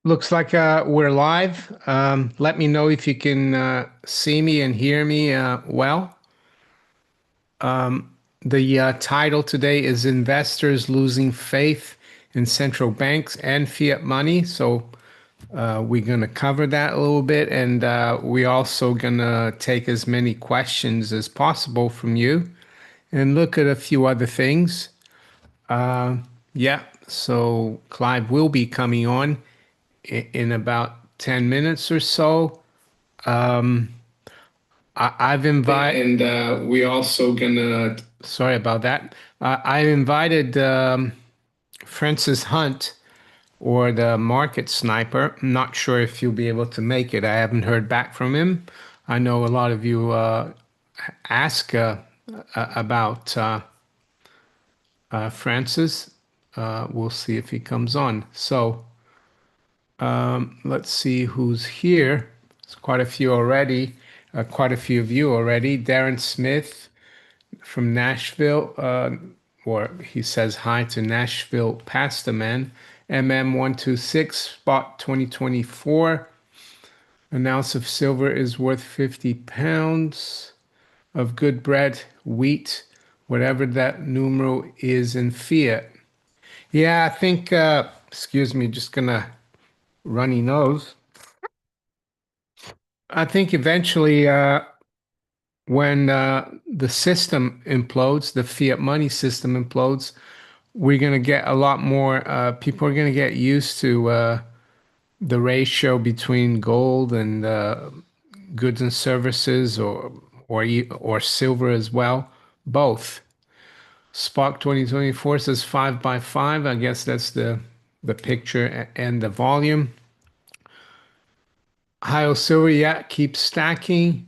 Looks like we're live. Let me know if you can see me and hear me well. The title today is Investors Losing Faith in Central Banks and Fiat Money. So we're going to cover that a little bit, and we're also going to take as many questions as possible from you and look at a few other things. Yeah, so Clive will be coming on in about 10 minutes or so. I've invited, and we also gonna. Sorry about that. I invited Francis Hunt or the Market Sniper. I'm not sure if you'll be able to make it. I haven't heard back from him. I know a lot of you ask about Francis. We'll see if he comes on. So let's see who's here. There's quite a few already. Quite a few of you already. Darren Smith from Nashville, or he says hi to Nashville Pasta Man. MM126, spot 2024. An ounce of silver is worth 50 pounds of good bread, wheat, whatever that numeral is in fiat. Yeah, I think, excuse me, just gonna runny nose. I think eventually, when the system implodes, the fiat money system implodes, we're going to get a lot more, people are going to get used to the ratio between gold and goods and services or silver as well, both. Spark 2024 says 5 by 5. I guess that's the picture and the volume. High silver, yeah, keep stacking.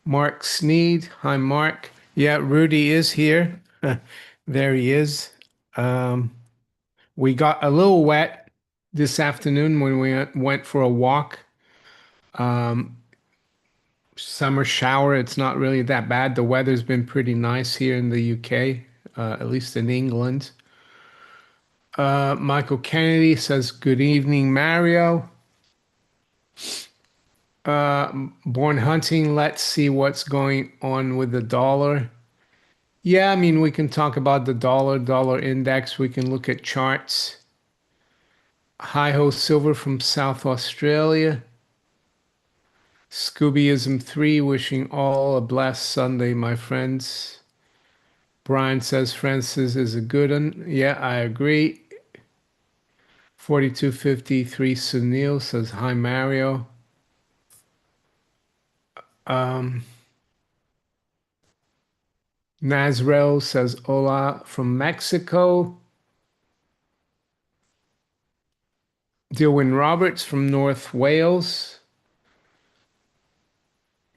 Mark Sneed. Hi, Mark. Yeah, Rudy is here. There he is. Um, we got a little wet this afternoon when we went for a walk. Summer shower. It's not really that bad. The weather's been pretty nice here in the UK, at least in England. Michael Kennedy says, Good evening, Mario. Born hunting. Let's see what's going on with the dollar. Yeah, I mean, we can talk about the dollar index. We can look at charts. Hi Ho Silver from South Australia. Scoobyism 3, wishing all a blessed Sunday, my friends. Brian says Francis is a good one. Yeah, I agree. 4253 Sunil says, Hi Mario. Nazrel says, Hola from Mexico. Dilwyn Roberts from North Wales.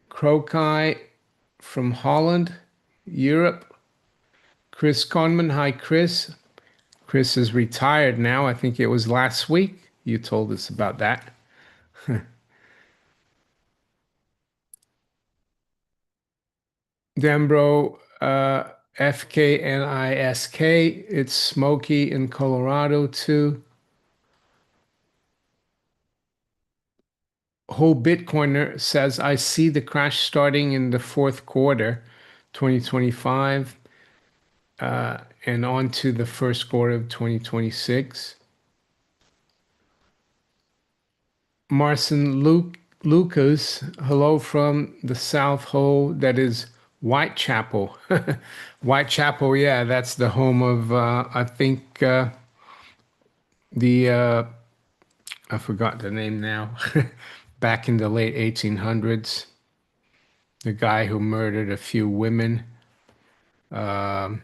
Crokai from Holland, Europe. Chris Conman. Hi, Chris. Chris is retired now. I think it was last week you told us about that. Dembro, FKNISK. It's smoky in Colorado too. Whole Bitcoiner says, I see the crash starting in the fourth quarter, 2025, and on to the first quarter of 2026. Marcin Lucas, hello from the South Hole, that is Whitechapel. Whitechapel, yeah, that's the home of, I think, the, I forgot the name now, back in the late 1800s, the guy who murdered a few women. I'm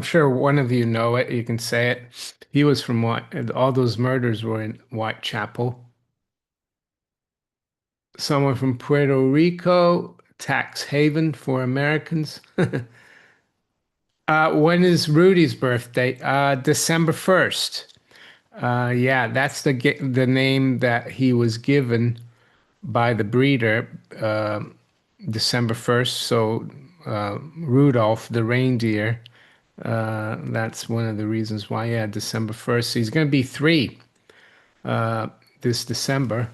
sure one of you know it, you can say it. He was from White, all those murders were in Whitechapel. Someone from Puerto Rico, tax haven for Americans. When is Rudy's birthday? December 1st. Yeah, that's the name that he was given by the breeder, December 1st. So Rudolph the reindeer That's one of the reasons why. Yeah, December 1st. He's going to be three uh, this December.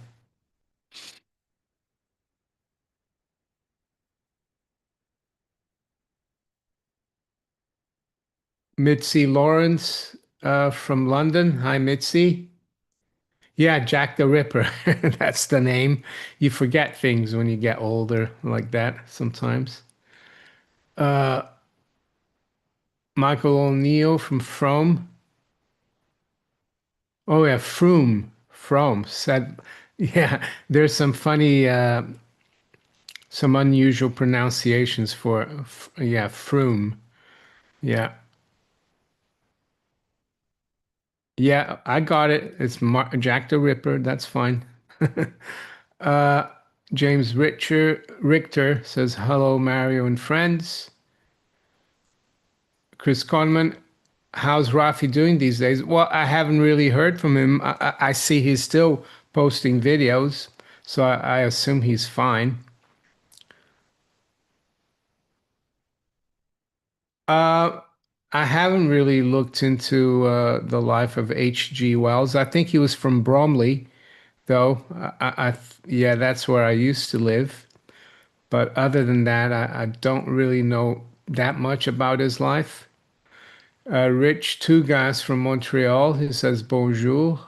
Mitzi Lawrence from London. Hi, Mitzi. Yeah, Jack the Ripper. That's the name. You forget things when you get older like that sometimes. Uh, Michael O'Neill from From. Oh yeah, Froome. From said, yeah. There's some funny, some unusual pronunciations for, yeah, Froome. Yeah, yeah. I got it. It's Jack the Ripper. That's fine. Uh, James Richter says hello, Mario and friends. Chris Conman, how's Rafi doing these days? Well, I haven't really heard from him. I see he's still posting videos, so I assume he's fine. Uh, I haven't really looked into the life of H.G. Wells. I think he was from Bromley, though. Yeah, that's where I used to live. But other than that, I don't really know that much about his life. Rich Tugas from Montreal, he says bonjour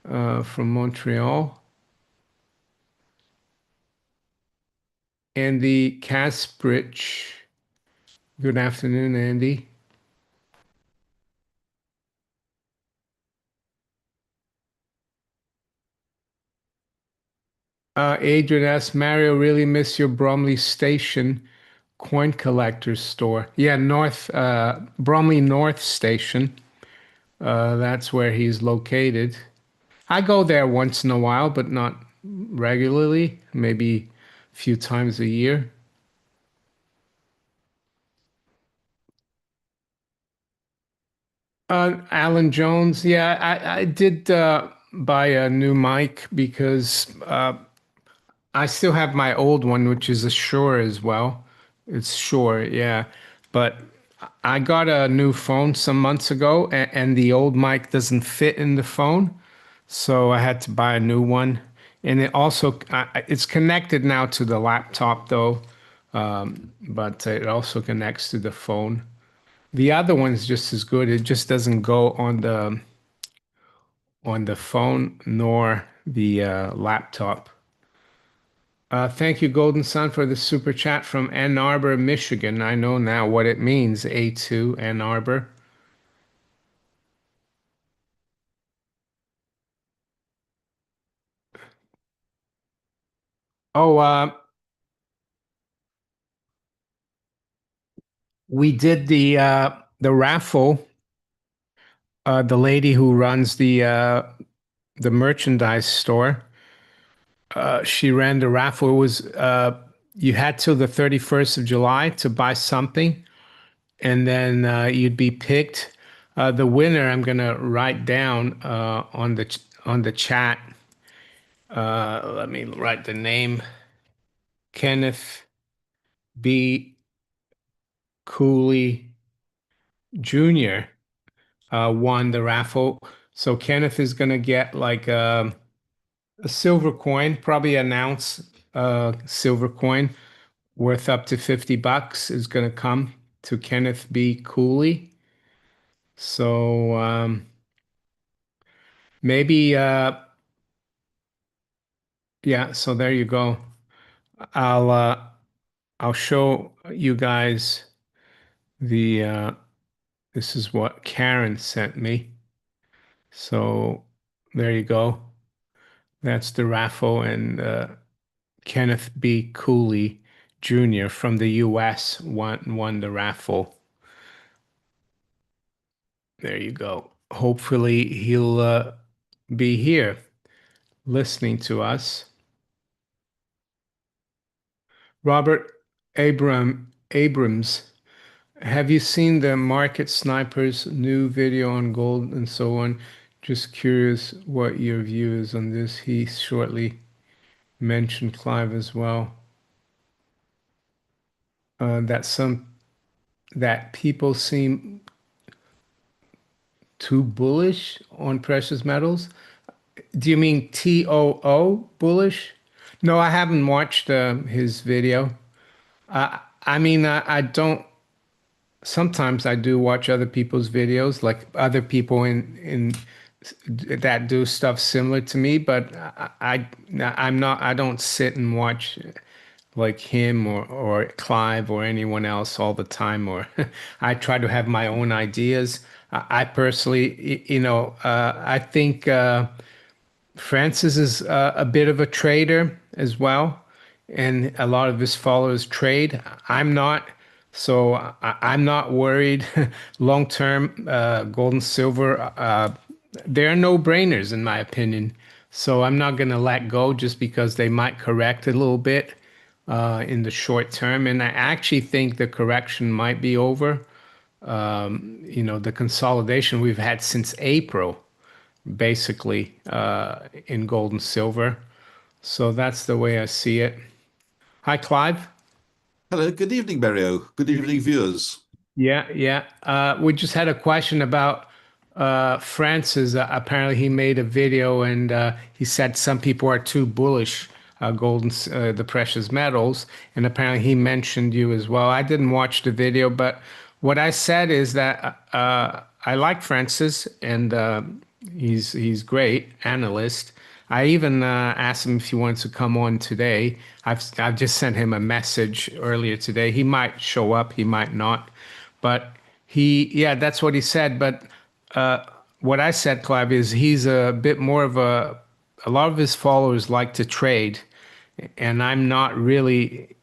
from Montreal. Andy Kasprich, good afternoon, Andy. Adrian asks, Mario, really miss your Bromley Station coin collector's store. Yeah, Bromley North Station. That's where he's located. I go there once in a while, but not regularly, maybe a few times a year. Alan Jones, yeah, I did buy a new mic because I still have my old one, which is a Shure as well. It's Shure, yeah. But I got a new phone some months ago, and the old mic doesn't fit in the phone, so I had to buy a new one. And it also it's connected now to the laptop though, but it also connects to the phone. The other one's just as good. It just doesn't go on the phone nor the laptop. Thank you, Golden Sun, for the super chat from Ann Arbor, Michigan. I know now what it means, A2 Ann Arbor. Oh, we did the raffle. The lady who runs the merchandise store, she ran the raffle. It was you had till the 31st of July to buy something, and then you'd be picked. The winner, I'm gonna write down on the chat. Let me write the name. Kenneth B. Cooley Jr. Won the raffle. So Kenneth is gonna get like a silver coin, probably an ounce silver coin worth up to $50 is gonna come to Kenneth B. Cooley. So maybe yeah, so there you go. I'll uh I'll show you guys the this is what Karen sent me. So there you go. That's the raffle, and Kenneth B. Cooley Jr. from the US won the raffle. There you go. Hopefully he'll be here listening to us. Robert Abrams, have you seen the Market Snipers new video on gold and so on? Just curious what your view is on this. He shortly mentioned Clive as well. That some that people seem too bullish on precious metals. Do you mean TOO bullish? No, I haven't watched his video. I mean, I don't. Sometimes I do watch other people's videos, like other people in that do stuff similar to me, but I'm not. I don't sit and watch like him or Clive or anyone else all the time. Or I try to have my own ideas. I personally, I think. Francis is a bit of a trader as well, and a lot of his followers trade. I'm not, so I'm not worried. Long term, gold and silver, they're no-brainers in my opinion. So I'm not going to let go just because they might correct a little bit in the short term. And I actually think the correction might be over. The consolidation we've had since April basically in gold and silver. So that's the way I see it. Hi, Clive. Hello, good evening, Mario. Good evening, viewers. Yeah, yeah. We just had a question about Francis. Apparently, he made a video and he said some people are too bullish gold and the precious metals, and apparently he mentioned you as well. I didn't watch the video, but what I said is that I like Francis, and he's great analyst. I even asked him if he wants to come on today. I've just sent him a message earlier today. He might show up, he might not. But yeah, that's what he said. But what I said, Clive, is he's a bit more of a lot of his followers like to trade, and I'm not really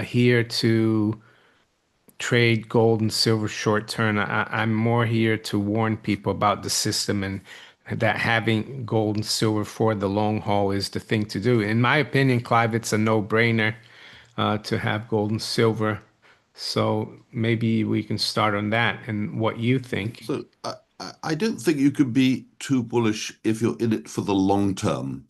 here to trade gold and silver short term. I'm more here to warn people about the system and that having gold and silver for the long haul is the thing to do. In my opinion, Clive, it's a no-brainer to have gold and silver. So maybe we can start on that and what you think. So I don't think you can be too bullish if you're in it for the long term.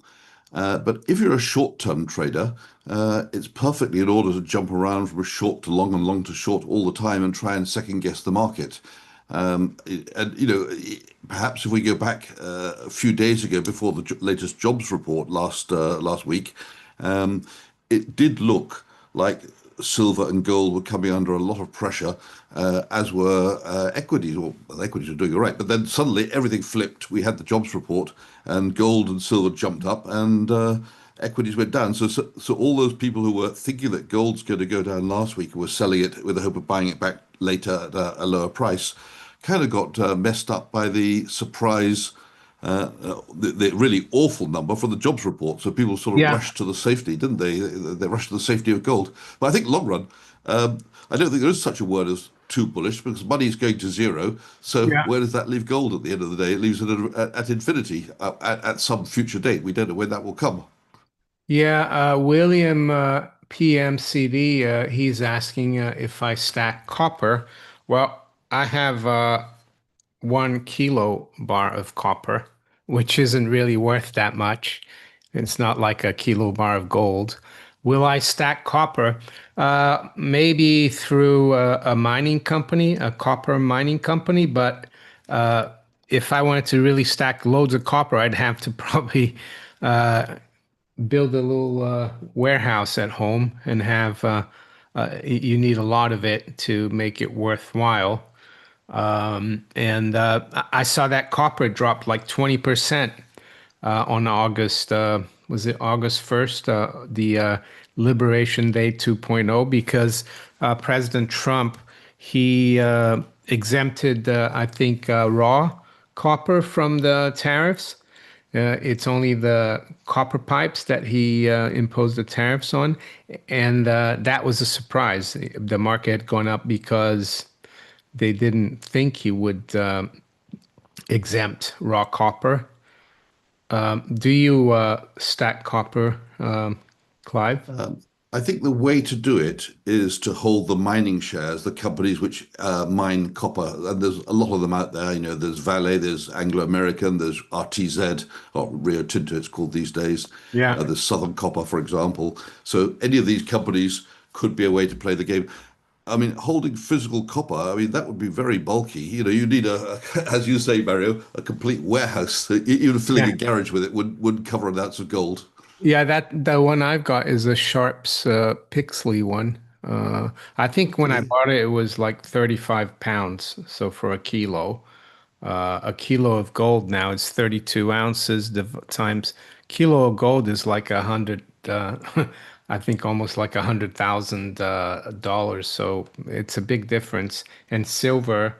But if you're a short-term trader, it's perfectly in order to jump around from short to long and long to short all the time and try and second guess the market. And perhaps if we go back a few days ago before the latest jobs report last week, um, it did look like silver and gold were coming under a lot of pressure, as were equities. Well, equities were doing all right, but then suddenly everything flipped. We had the jobs report, and gold and silver jumped up, and equities went down. So all those people who were thinking that gold's going to go down last week were selling it with the hope of buying it back later at a lower price, kind of got messed up by the surprise, the really awful number from the jobs report. So people sort of Yeah, rushed to the safety, didn't they? They rushed to the safety of gold. But I think long run, I don't think there is such a word as too bullish because money is going to zero. So yeah. where does that leave gold at the end of the day? It leaves it at infinity at some future date. We don't know when that will come. Yeah, William PMCD, he's asking if I stack copper. Well, I have 1 kilo bar of copper, which isn't really worth that much. It's not like a kilo bar of gold. Will I stack copper? Maybe through a mining company, a copper mining company, but uh, if I wanted to really stack loads of copper, I'd have to probably build a little warehouse at home and have you need a lot of it to make it worthwhile. And I saw that copper dropped like 20% on August, was it August 1st, the Liberation Day 2.0, because President Trump, he exempted, I think, raw copper from the tariffs. It's only the copper pipes that he imposed the tariffs on. And that was a surprise. The market had gone up because they didn't think he would exempt raw copper. Do you stack copper, Clive? Um, I think the way to do it is to hold the mining shares, the companies which mine copper, and there's a lot of them out there. There's Vale, there's Anglo American, there's RTZ, or Rio Tinto, it's called these days. Yeah. There's Southern Copper, for example. So any of these companies could be a way to play the game. I mean, holding physical copper, I mean, that would be very bulky. You need as you say, Mario, a complete warehouse. Even filling a Yeah. garage with it would cover an ounce of gold. Yeah, that the one I've got is a Sharps Pixley one. I think when I Really? bought it, it was like 35 pounds. So for a kilo of gold now is 32 ounces. Times kilo of gold is like 100. I think almost like $100,000. So it's a big difference. And silver,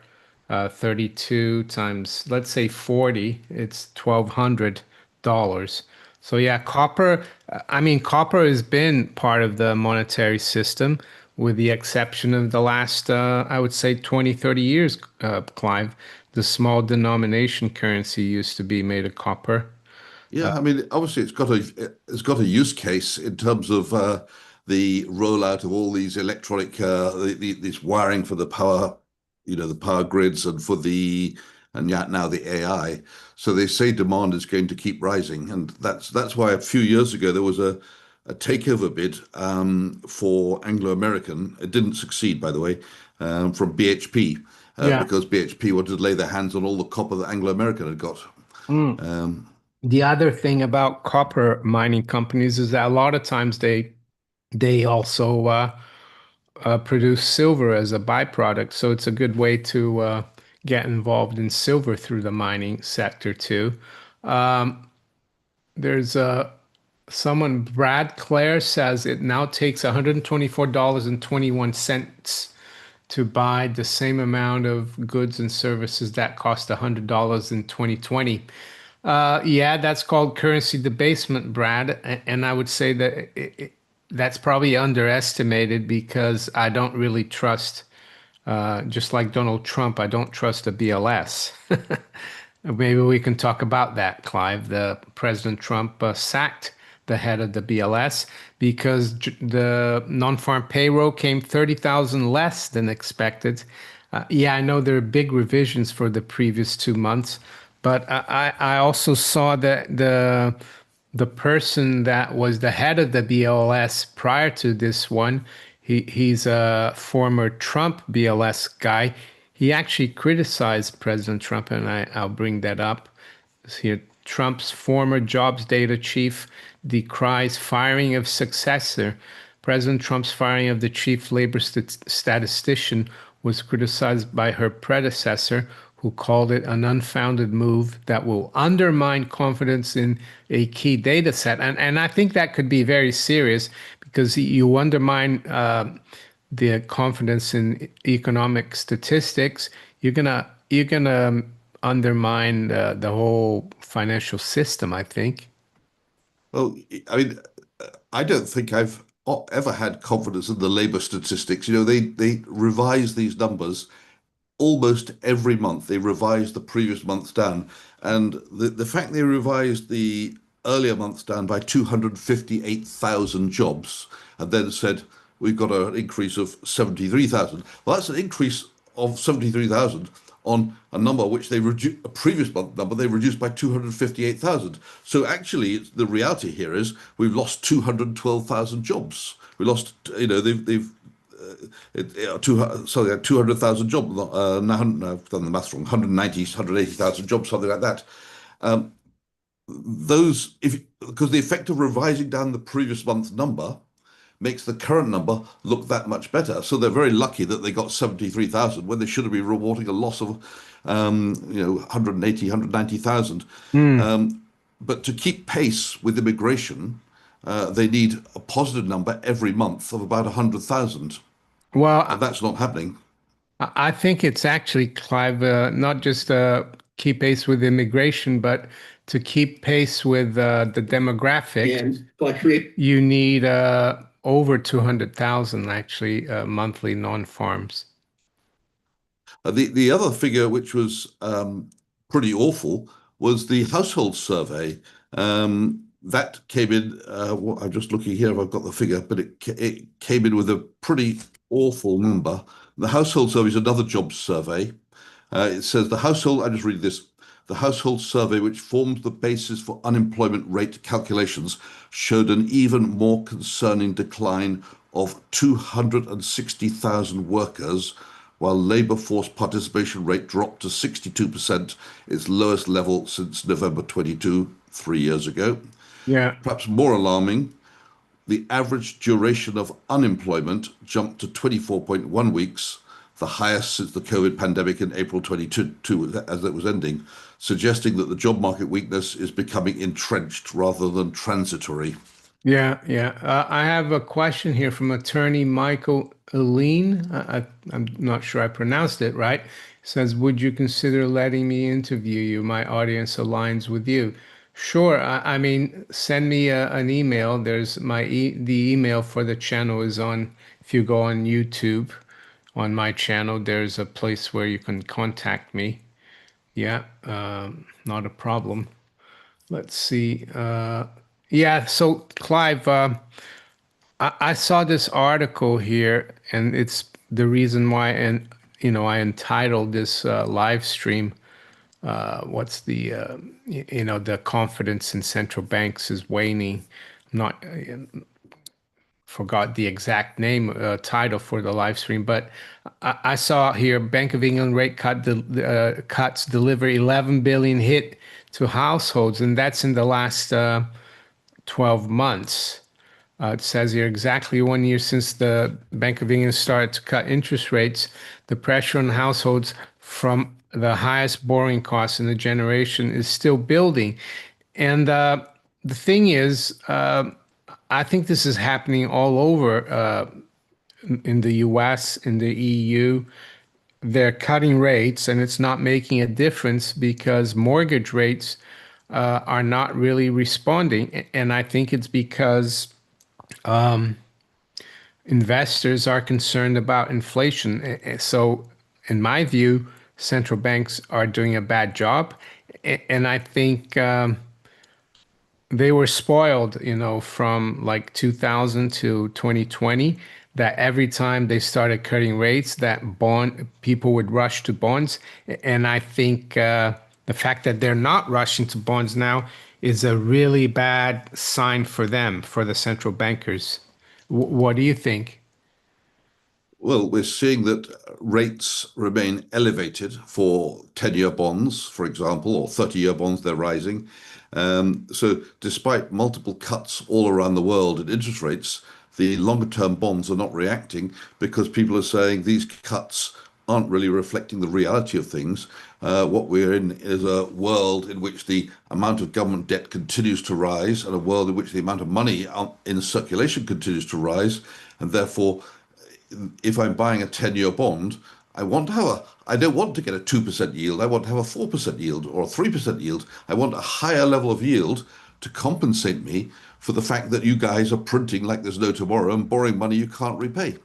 32 times, let's say 40, it's $1,200. So yeah, copper, I mean, copper has been part of the monetary system with the exception of the last, I would say 20, 30 years, Clive. The small denomination currency used to be made of copper. Yeah, I mean, obviously it's got a use case in terms of the rollout of all these electronic this wiring for the power, the power grids and yet now the AI. So they say demand is going to keep rising, and that's why a few years ago there was a takeover bid for Anglo American. It didn't succeed, by the way, from BHP Yeah. because BHP wanted to lay their hands on all the copper that Anglo American had got. Mm. The other thing about copper mining companies is that a lot of times they also produce silver as a byproduct. So it's a good way to get involved in silver through the mining sector too. There's someone, Brad Clare says it now takes $124.21 to buy the same amount of goods and services that cost $100 in 2020. Yeah, that's called currency debasement, Brad. And I would say that that's probably underestimated because I don't really trust, just like Donald Trump, I don't trust the BLS. Maybe we can talk about that, Clive. The President Trump sacked the head of the BLS because the non-farm payroll came 30,000 less than expected. Yeah, I know there are big revisions for the previous 2 months, but I also saw that the person that was the head of the BLS prior to this one, he's a former Trump BLS guy. He actually criticized President Trump, and I'll bring that up here. Trump's former jobs data chief decries firing of successor. President Trump's firing of the chief labor statistician was criticized by her predecessor, who called it an unfounded move that will undermine confidence in a key data set. And I think that could be very serious because you undermine the confidence in economic statistics. You're gonna undermine the whole financial system, I think. Well, I mean, I don't think I've ever had confidence in the labor statistics. They revise these numbers almost every month. They revise the previous months down, and the fact they revised the earlier months down by 258,000 jobs, and then said we've got an increase of 73,000. Well, that's an increase of 73,000 on a number which they reduced a previous month number they reduced by 258,000. So actually, the reality here is we've lost 212,000 jobs. We lost, they've sorry, 200,000 jobs. No, I've done the maths wrong. 180,000 jobs, something like that. Those, if because the effect of revising down the previous month's number makes the current number look that much better. So they're very lucky that they got 73,000 when they should have been reporting a loss of, 180, 190,000. Hmm. But to keep pace with immigration, they need a positive number every month of about 100,000. Well, And that's not happening. I think it's actually, Clive, not just keep pace with immigration, but to keep pace with the demographics. And by you need over 200,000 actually monthly non-farms. The other figure, which was pretty awful, was the household survey. That came in. I'm just looking here if I've got the figure, but it came in with a pretty awful number. The household survey is another jobs survey. It says the household. I just read this. The household survey, which forms the basis for unemployment rate calculations, showed an even more concerning decline of 260,000 workers, while labour force participation rate dropped to 62%, its lowest level since November 22, 3 years ago. Yeah. Perhaps more alarming, the average duration of unemployment jumped to 24.1 weeks, the highest since the COVID pandemic in April 22, as it was ending, suggesting that the job market weakness is becoming entrenched rather than transitory. Yeah, yeah. I have a question here from attorney Michael Aline. I'm not sure I pronounced it right. Says, would you consider letting me interview you? My audience aligns with you. Sure. I mean, send me an email. There's the email for the channel is on, if you go on YouTube, on my channel, there's a place where you can contact me. Yeah, not a problem. Let's see. Yeah, so Clive, I saw this article here, and it's the reason why, and I entitled this live stream. What's the confidence in central banks is waning. Not forgot the exact name title for the live stream, but I saw here Bank of England rate cuts deliver 11 billion hit to households, and that's in the last 12 months. It says here exactly 1 year since the Bank of England started to cut interest rates, the pressure on households from the highest borrowing costs in a generation is still building. And the thing is, I think this is happening all over in the US, in the EU. They're cutting rates, and it's not making a difference because mortgage rates are not really responding. And I think it's because investors are concerned about inflation. So, in my view, central banks are doing a bad job. And I think they were spoiled, from like 2000 to 2020, that every time they started cutting rates, that bond people would rush to bonds. And I think the fact that they're not rushing to bonds now is a really bad sign for them, for the central bankers. What do you think? Well, we're seeing that rates remain elevated for 10-year bonds, for example, or 30-year bonds, they're rising. So, despite multiple cuts all around the world in interest rates, the longer term bonds are not reacting because people are saying these cuts aren't really reflecting the reality of things. What we're in is a world in which the amount of government debt continues to rise, and a world in which the amount of money in circulation continues to rise, and therefore if I'm buying a 10-year bond, I don't want to get a 2% yield. I want to have a 4% yield or a 3% yield. I want a higher level of yield to compensate me for the fact that you guys are printing like there's no tomorrow and borrowing money you can't repay.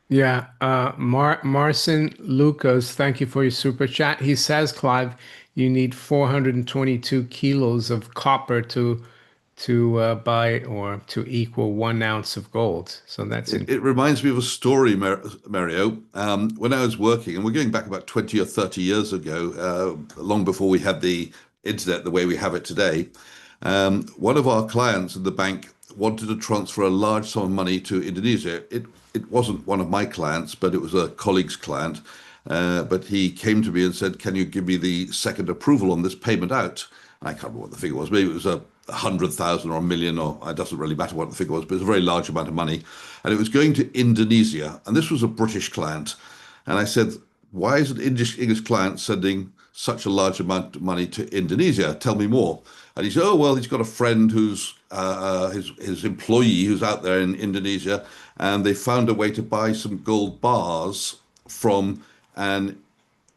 Yeah, Marcin Lucas, thank you for your super chat. He says, Clive, you need 422 kilos of copper to buy or to equal 1 ounce of gold. So that's It, in. it reminds me of a story, Mario. When I was working, and we're going back about 20 or 30 years ago, long before we had the internet the way we have it today, one of our clients in the bank wanted to transfer a large sum of money to Indonesia. It wasn't one of my clients, but it was a colleague's client. But he came to me and said, "Can you give me the second approval on this payment out?" I can't remember what the figure was. Maybe it was 100,000 or a million, or it doesn't really matter what the figure was, but it's a very large amount of money. And it was going to Indonesia. And this was a British client. And I said, "Why is an English client sending such a large amount of money to Indonesia? Tell me more." And he said, "Oh, well, he's got a friend who's his employee who's out there in Indonesia, and they found a way to buy some gold bars from an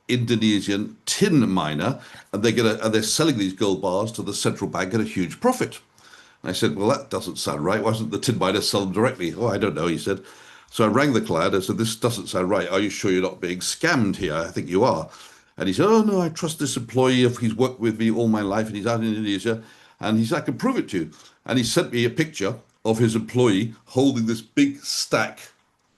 Indonesian tin miner, and they're selling these gold bars to the central bank at a huge profit." And I said, "Well, that doesn't sound right. Why doesn't the tin miner sell them directly?" "Oh, I don't know," he said. So I rang the client. I said, "This doesn't sound right. Are you sure you're not being scammed here? I think you are." And he said, "Oh, no, I trust this employee. If he's worked with me all my life and he's out in Indonesia." And he said, "I can prove it to you." And he sent me a picture of his employee holding this big stack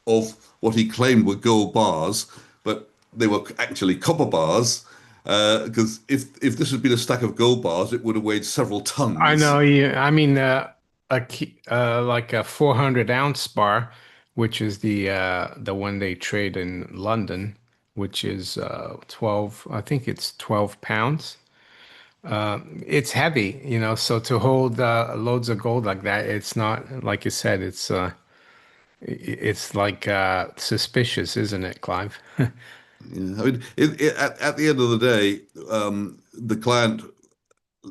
of what he claimed were gold bars, but they were actually copper bars. Because if this had been a stack of gold bars, it would have weighed several I tons. know you. I mean, like a 400 ounce bar which is the one they trade in London, which is 12, I think it's 12 pounds. It's heavy, so to hold loads of gold like that, it's not, like you said, it's like suspicious, isn't it, Clive? Yeah. I mean, at the end of the day, the client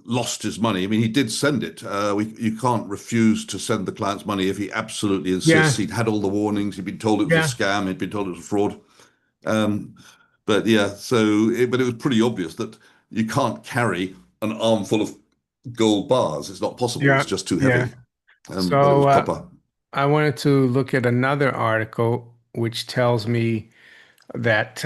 lost his money. I mean, he did send it. You can't refuse to send the client's money if he absolutely insists. Yeah, He'd had all the warnings. He'd been told it was a yeah, scam. He'd been told it was fraud. Um, but yeah, but it was pretty obvious that you can't carry an armful of gold bars. It's not possible. It's yeah, just too yeah. heavy. But it So was copper. I wanted to look at another article which tells me that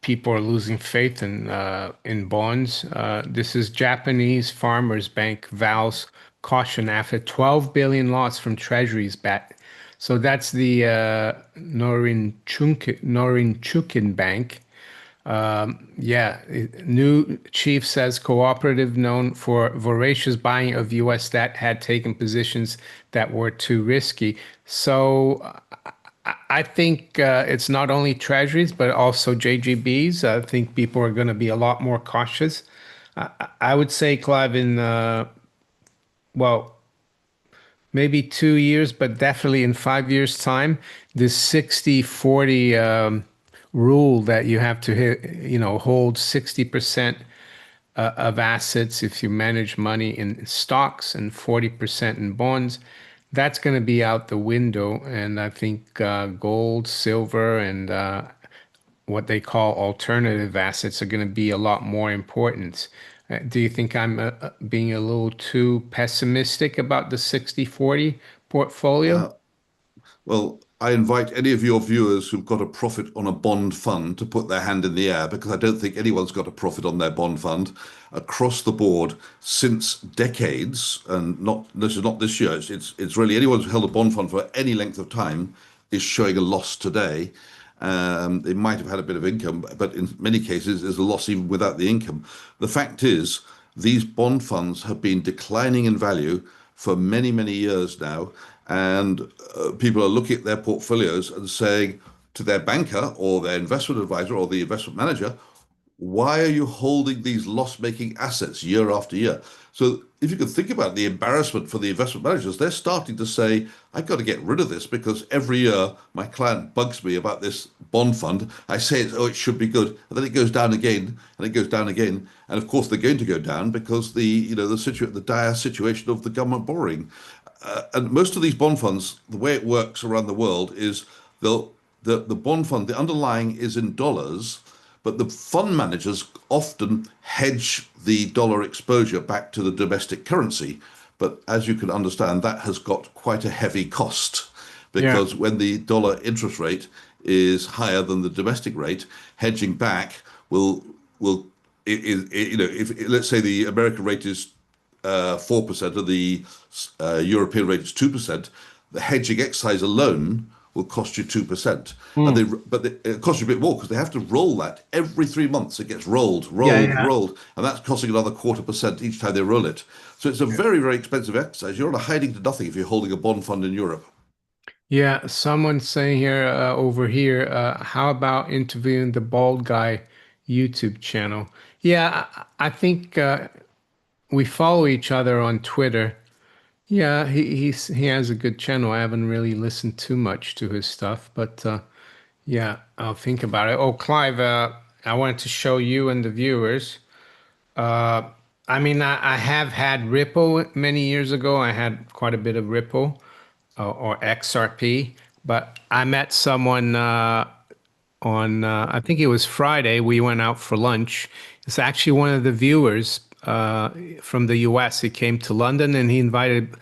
people are losing faith in bonds. This is Japanese Farmers Bank vows caution after 12 billion loss from treasuries bat. So that's the Norinchukin Bank. Yeah, new chief says cooperative known for voracious buying of U.S. debt had taken positions that were too risky. So I think it's not only treasuries, but also JGBs. I think people are going to be a lot more cautious. I would say, Clive, in, well, maybe 2 years, but definitely in 5 years' time, this 60/40 rule that you have to hit, hold 60% of assets if you manage money in stocks and 40% in bonds, that's going to be out the window. And I think gold, silver, and what they call alternative assets are going to be a lot more important. Do you think I'm being a little too pessimistic about the 60/40 portfolio? Uh, Well, I invite any of your viewers who've got a profit on a bond fund to put their hand in the air because I don't think anyone's got a profit on their bond fund across the board since decades, and not this is not this year. It's really anyone who's held a bond fund for any length of time is showing a loss today. They might have had a bit of income, but in many cases, there's a loss even without the income. The fact is, these bond funds have been declining in value for many, many years now, and people are looking at their portfolios and saying to their banker or their investment advisor or the investment manager, why are you holding these loss-making assets year after year? So if you can think about the embarrassment for the investment managers, they're starting to say, I've got to get rid of this because every year my client bugs me about this bond fund. I say, it should be good. And then it goes down again and it goes down again. And of course, they're going to go down because the dire situation of the government borrowing. And most of these bond funds, the way it works around the world is they'll, the bond fund, the underlying is in dollars, but the fund managers often hedge the dollar exposure back to the domestic currency. But as you can understand, that has got quite a heavy cost Yeah. because when the dollar interest rate is higher than the domestic rate, hedging back will if let's say the American rate is 4% and the European rate is 2%, the hedging exercise alone will cost you 2%. Hmm. It costs you a bit more because they have to roll that every 3 months. It gets rolled, Yeah, rolled, yeah. rolled, and that's costing another 1/4% each time they roll it. So it's a very, very expensive exercise. You're on a hiding to nothing if you're holding a bond fund in Europe. Yeah, someone's saying here over here, how about interviewing the bald guy YouTube channel? Yeah, I think we follow each other on Twitter. Yeah, he has a good channel. I haven't really listened too much to his stuff, but yeah, I'll think about it. Oh, Clive, I wanted to show you and the viewers. Uh, I mean, I have had Ripple many years ago. I had quite a bit of Ripple or XRP, but I met someone on, I think it was Friday. We went out for lunch. It's actually one of the viewers from the US. He came to London and he invited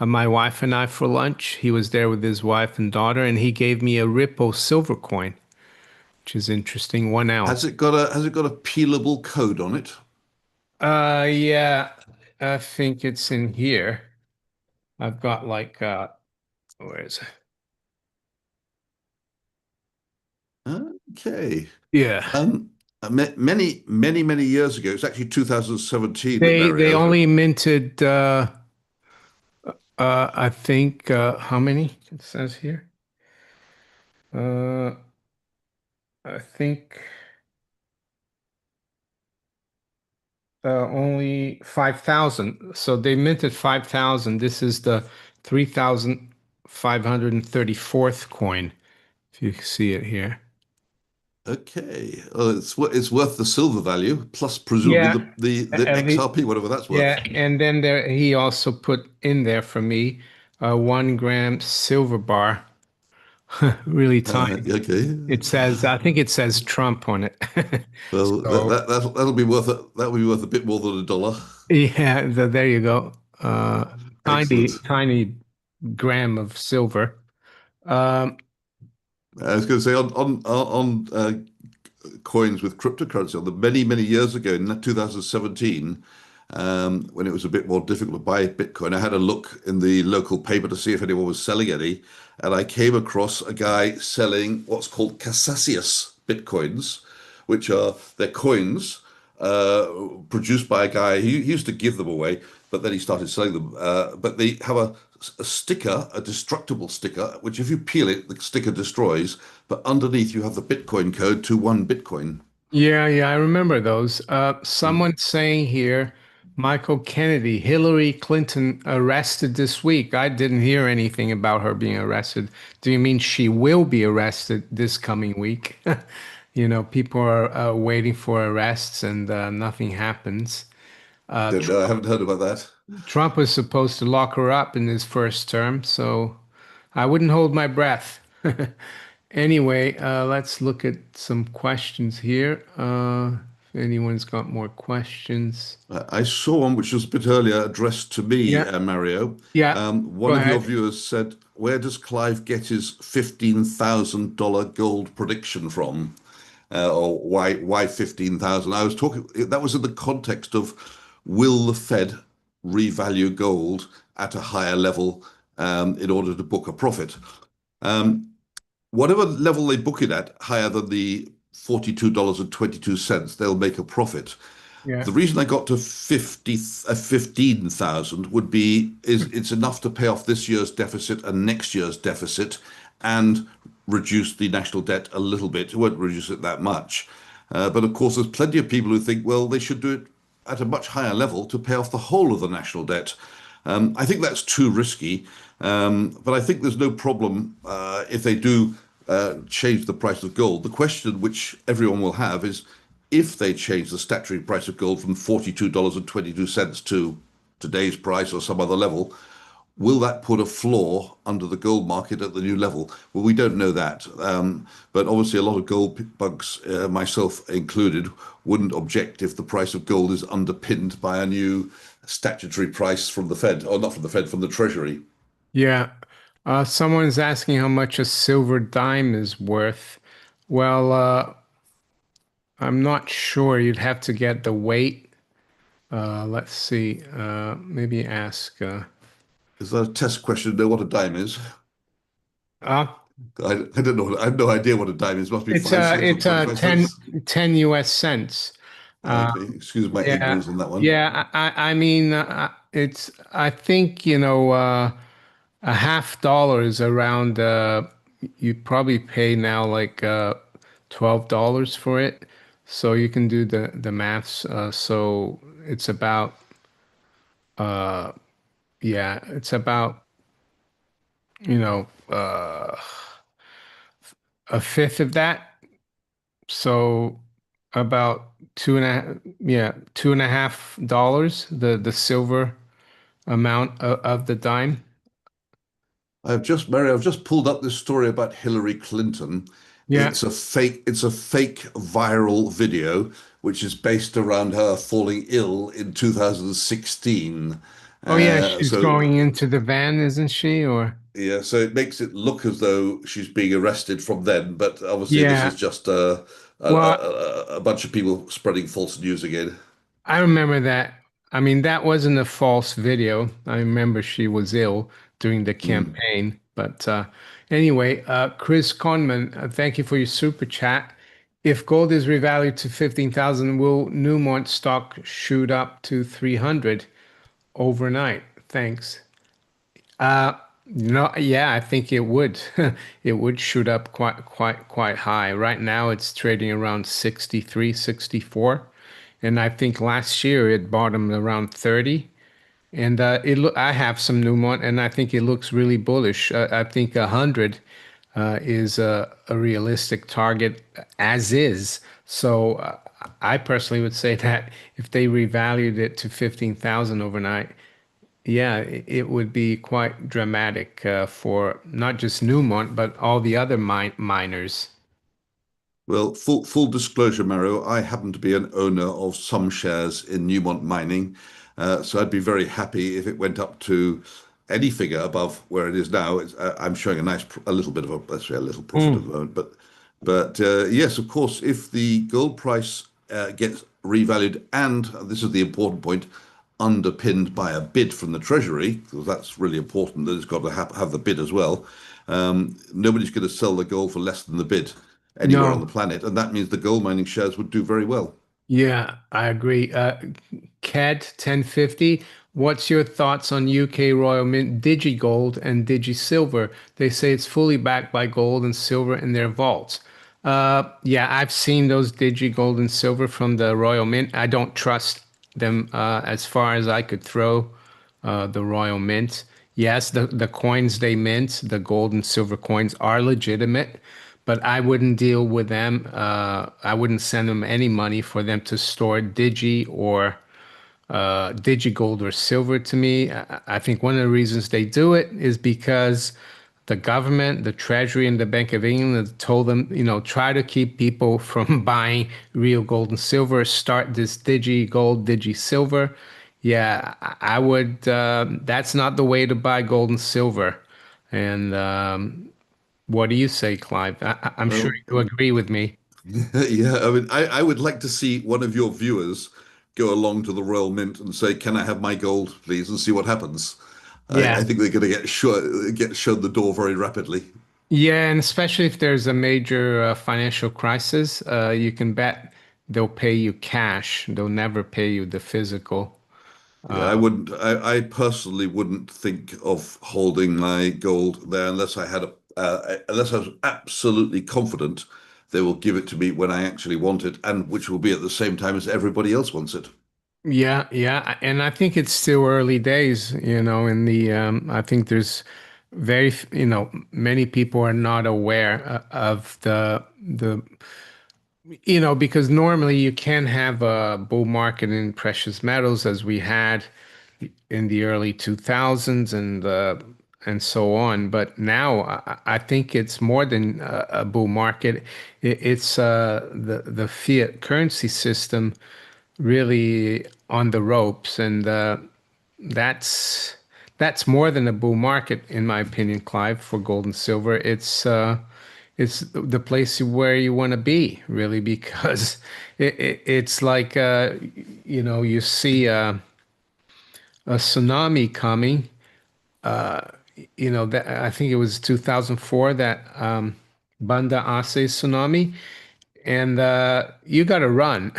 my wife and I for lunch. He was there with his wife and daughter, and he gave me a Ripple silver coin, which is interesting, 1 ounce. Has it got a peelable code on it? Yeah, I think it's in here. I've got like, where is it? Okay. Yeah. Um, many years ago, it's actually 2017 that They Mario. only minted I think how many? It says here. Uh, I think only 5,000. So they minted 5,000. This is the 3,534th coin, if you see it here. Okay. It's worth the silver value plus presumably Yeah, the at least, XRP, whatever that's worth. yeah. And then there, he also put in there for me a 1 gram silver bar, really tiny. Okay. It says, I think it says Trump on it. Well, So, that'll be worth it. That will be worth a bit more than a dollar. yeah, there you go. Excellent. Tiny gram of silver. Um, I was going to say on coins with cryptocurrency on them many years ago in 2017, when it was a bit more difficult to buy Bitcoin. I had a look in the local paper to see if anyone was selling any, and I came across a guy selling what's called Cassasius Bitcoins, which are they're coins uh, produced by a guy. He used to give them away, but then he started selling them. But they have a sticker, a destructible sticker, which if you peel it, the sticker destroys. But underneath you have the Bitcoin code to 1 Bitcoin. yeah, I remember those. Someone saying here, Michael Kennedy, Hillary Clinton arrested this week. I didn't hear anything about her being arrested. Do you mean she will be arrested this coming week? You know, people are waiting for arrests and nothing happens. Don't know. I haven't heard about that. Trump was supposed to lock her up in his first term, so I wouldn't hold my breath. Anyway, let's look at some questions here. If anyone's got more questions. I saw one which was a bit earlier addressed to me, Yeah, Mario. yeah, go One of your ahead. viewers said, "Where does Clive get his $15,000 gold prediction from?" Or why 15,000? I was talking, that was in the context of will the Fed revalue gold at a higher level in order to book a profit? Um, Whatever level they book it at, higher than the $42.22, they'll make a profit. Yeah, The reason I got to 15,000 would be is it's enough to pay off this year's deficit and next year's deficit and reduce the national debt a little bit. It won't reduce it that much. But of course, there's plenty of people who think, well, they should do it at a much higher level to pay off the whole of the national debt. I think that's too risky, but I think there's no problem if they do change the price of gold. The question which everyone will have is if they change the statutory price of gold from $42.22 to today's price or some other level, will that put a floor under the gold market at the new level? Well, we don't know that. But obviously, a lot of gold bugs, myself included, wouldn't object if the price of gold is underpinned by a new statutory price from the Fed, or not from the Fed, from the Treasury. yeah. Someone's asking how much a silver dime is worth. Well, I'm not sure. You'd have to get the weight. Let's see. Maybe ask. Is that a test question? Know what a dime is? Uh, I don't know. I have no idea what a dime is. It must be it's 5 cents or it's 25 cents. 10 US cents. Uh, Okay, excuse my yeah, ignorance on that one. yeah. I mean, it's. I think a $0.50 is around. You probably pay now like $12 for it, so you can do the maths. So it's about yeah, it's about you know a fifth of that. So about two and a half, yeah, $2.50, the silver amount of the dime. Mary, I've just pulled up this story about Hillary Clinton. Yeah. It's a fake viral video, which is based around her falling ill in 2016. Oh yeah, Uh, she's so going into the van, isn't she? Or yeah, so it makes it look as though she's being arrested from then, but obviously this is yeah. just Well, a bunch of people spreading false news again. I remember that. I mean, that wasn't a false video. I remember she was ill during the Mm. campaign. But anyway, Chris Conman, thank you for your super chat. If gold is revalued to 15,000, will Newmont stock shoot up to 300 overnight? Thanks. Yeah, I think it would. It would shoot up quite high. Right now it's trading around 63, 64, and I think last year it bottomed around 30. And I have some Newmont, and I think it looks really bullish. I think 100 is a realistic target as is. So I personally would say that if they revalued it to 15,000 overnight, yeah, it would be quite dramatic for not just Newmont, but all the other miners. Well, full disclosure, Mario, I happen to be an owner of some shares in Newmont Mining, so I'd be very happy if it went up to any figure above where it is now. I'm showing a little bit of a, let's say, a little profit at the Mm. moment, but yes, of course, if the gold price gets revalued, and this is the important point, underpinned by a bid from the Treasury, because that's really important that it's got to have the bid as well. Nobody's going to sell the gold for less than the bid anywhere on the No. planet, and that means the gold mining shares would do very well. Yeah, I agree. CAD 1050, what's your thoughts on UK Royal Mint DigiGold and DigiSilver? They say it's fully backed by gold and silver in their vaults. Yeah, I've seen those DigiGold and silver from the Royal Mint. I don't trust them as far as I could throw the Royal Mint. Yes, the coins they mint, the gold and silver coins, are legitimate, but I wouldn't deal with them. I wouldn't send them any money for them to store DigiGold or silver to me. I think one of the reasons they do it is because the government, the Treasury, and the Bank of England have told them, try to keep people from buying real gold and silver. Start this DigiGold, DigiSilver. Yeah, I would. That's not the way to buy gold and silver. And what do you say, Clive? I'm sure Well, you agree with me. yeah, I mean, I would like to see one of your viewers go along to the Royal Mint and say, "Can I have my gold, please?" and see what happens. I Yeah. think they're going to get shown the door very rapidly. Yeah, and especially if there's a major financial crisis, you can bet they'll pay you cash. They'll never pay you the physical. Yeah, I personally wouldn't think of holding my gold there unless I was absolutely confident they will give it to me when I actually want it, and which will be at the same time as everybody else wants it. Yeah, yeah, and I think it's still early days, in the I think there's many people are not aware of because normally you can have a bull market in precious metals as we had in the early 2000s and so on. But now I think it's more than a bull market. It's the fiat currency system really on the ropes, and that's that's more than a bull market, in my opinion, Clive, for gold and silver. It's the place where you want to be, really, because it's like you see a tsunami coming. That I think it was 2004 that Banda Aceh tsunami, and you got to run,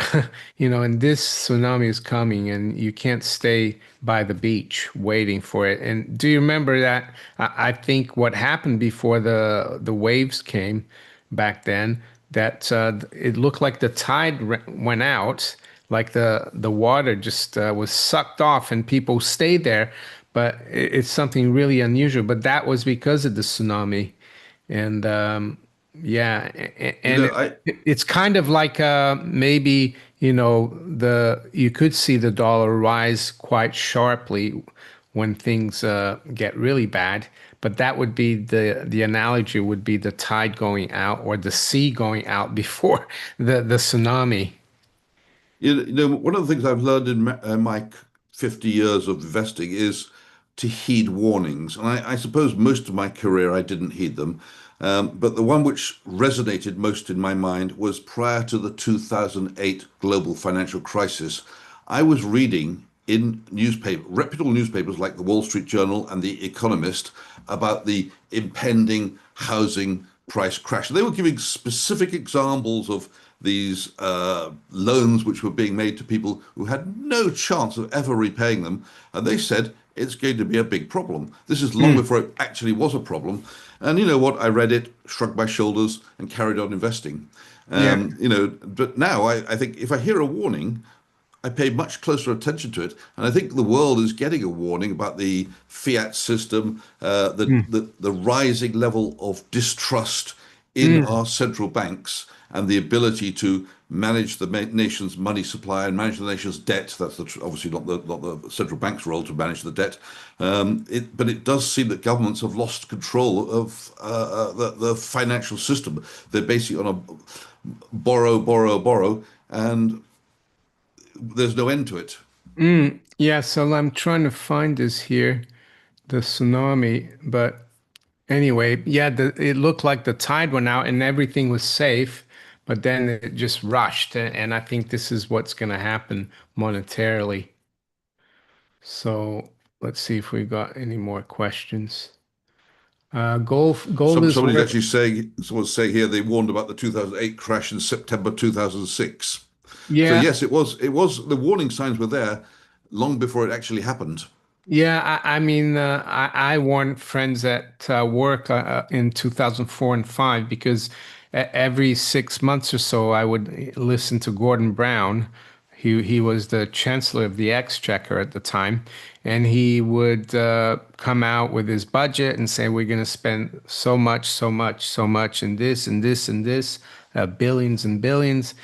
and this tsunami is coming, and you can't stay by the beach waiting for it. And do you remember that? I think what happened before the waves came back then, that it looked like the tide went out, like the water just was sucked off, and people stayed there. But it's something really unusual. But that was because of the tsunami, and yeah, You and know, I it's kind of like maybe the you could see the dollar rise quite sharply when things get really bad, but that would be the analogy would be the tide going out or the sea going out before the tsunami. One of the things I've learned in my 50 years of investing is to heed warnings. And I suppose most of my career I didn't heed them. But the one which resonated most in my mind was prior to the 2008 global financial crisis. I was reading in reputable newspapers like the Wall Street Journal and the Economist about the impending housing price crash. They were giving specific examples of these loans which were being made to people who had no chance of ever repaying them. And they said it's going to be a big problem. This is long Mm, before it actually was a problem. And you know what? I read it, shrugged my shoulders, and carried on investing. yeah. But now I think if I hear a warning, I pay much closer attention to it, and I think the world is getting a warning about the Fiat system, Mm, the rising level of distrust in mm, our central banks, and the ability to manage the nation's money supply and manage the nation's debt. That's obviously not the central bank's role to manage the debt, but it does seem that governments have lost control of the financial system. They're basically on a borrow, borrow, borrow, and there's no end to it. mm. Yeah, so I'm trying to find this here, the tsunami, but anyway, yeah, it looked like the tide went out and everything was safe, but then it just rushed, and I think this is what's going to happen monetarily. So let's see if we got any more questions. Gold is Somebody's worth, actually saying, someone's saying here they warned about the 2008 crash in September 2006. So yeah. yes, it was, the warning signs were there long before it actually happened. Yeah, I mean, I warned friends at work in 2004 and 5 because every 6 months or so I would listen to Gordon Brown. He was the Chancellor of the Exchequer at the time, and he would come out with his budget and say, "We're going to spend so much, so much, so much, and this and this and this, billions and billions."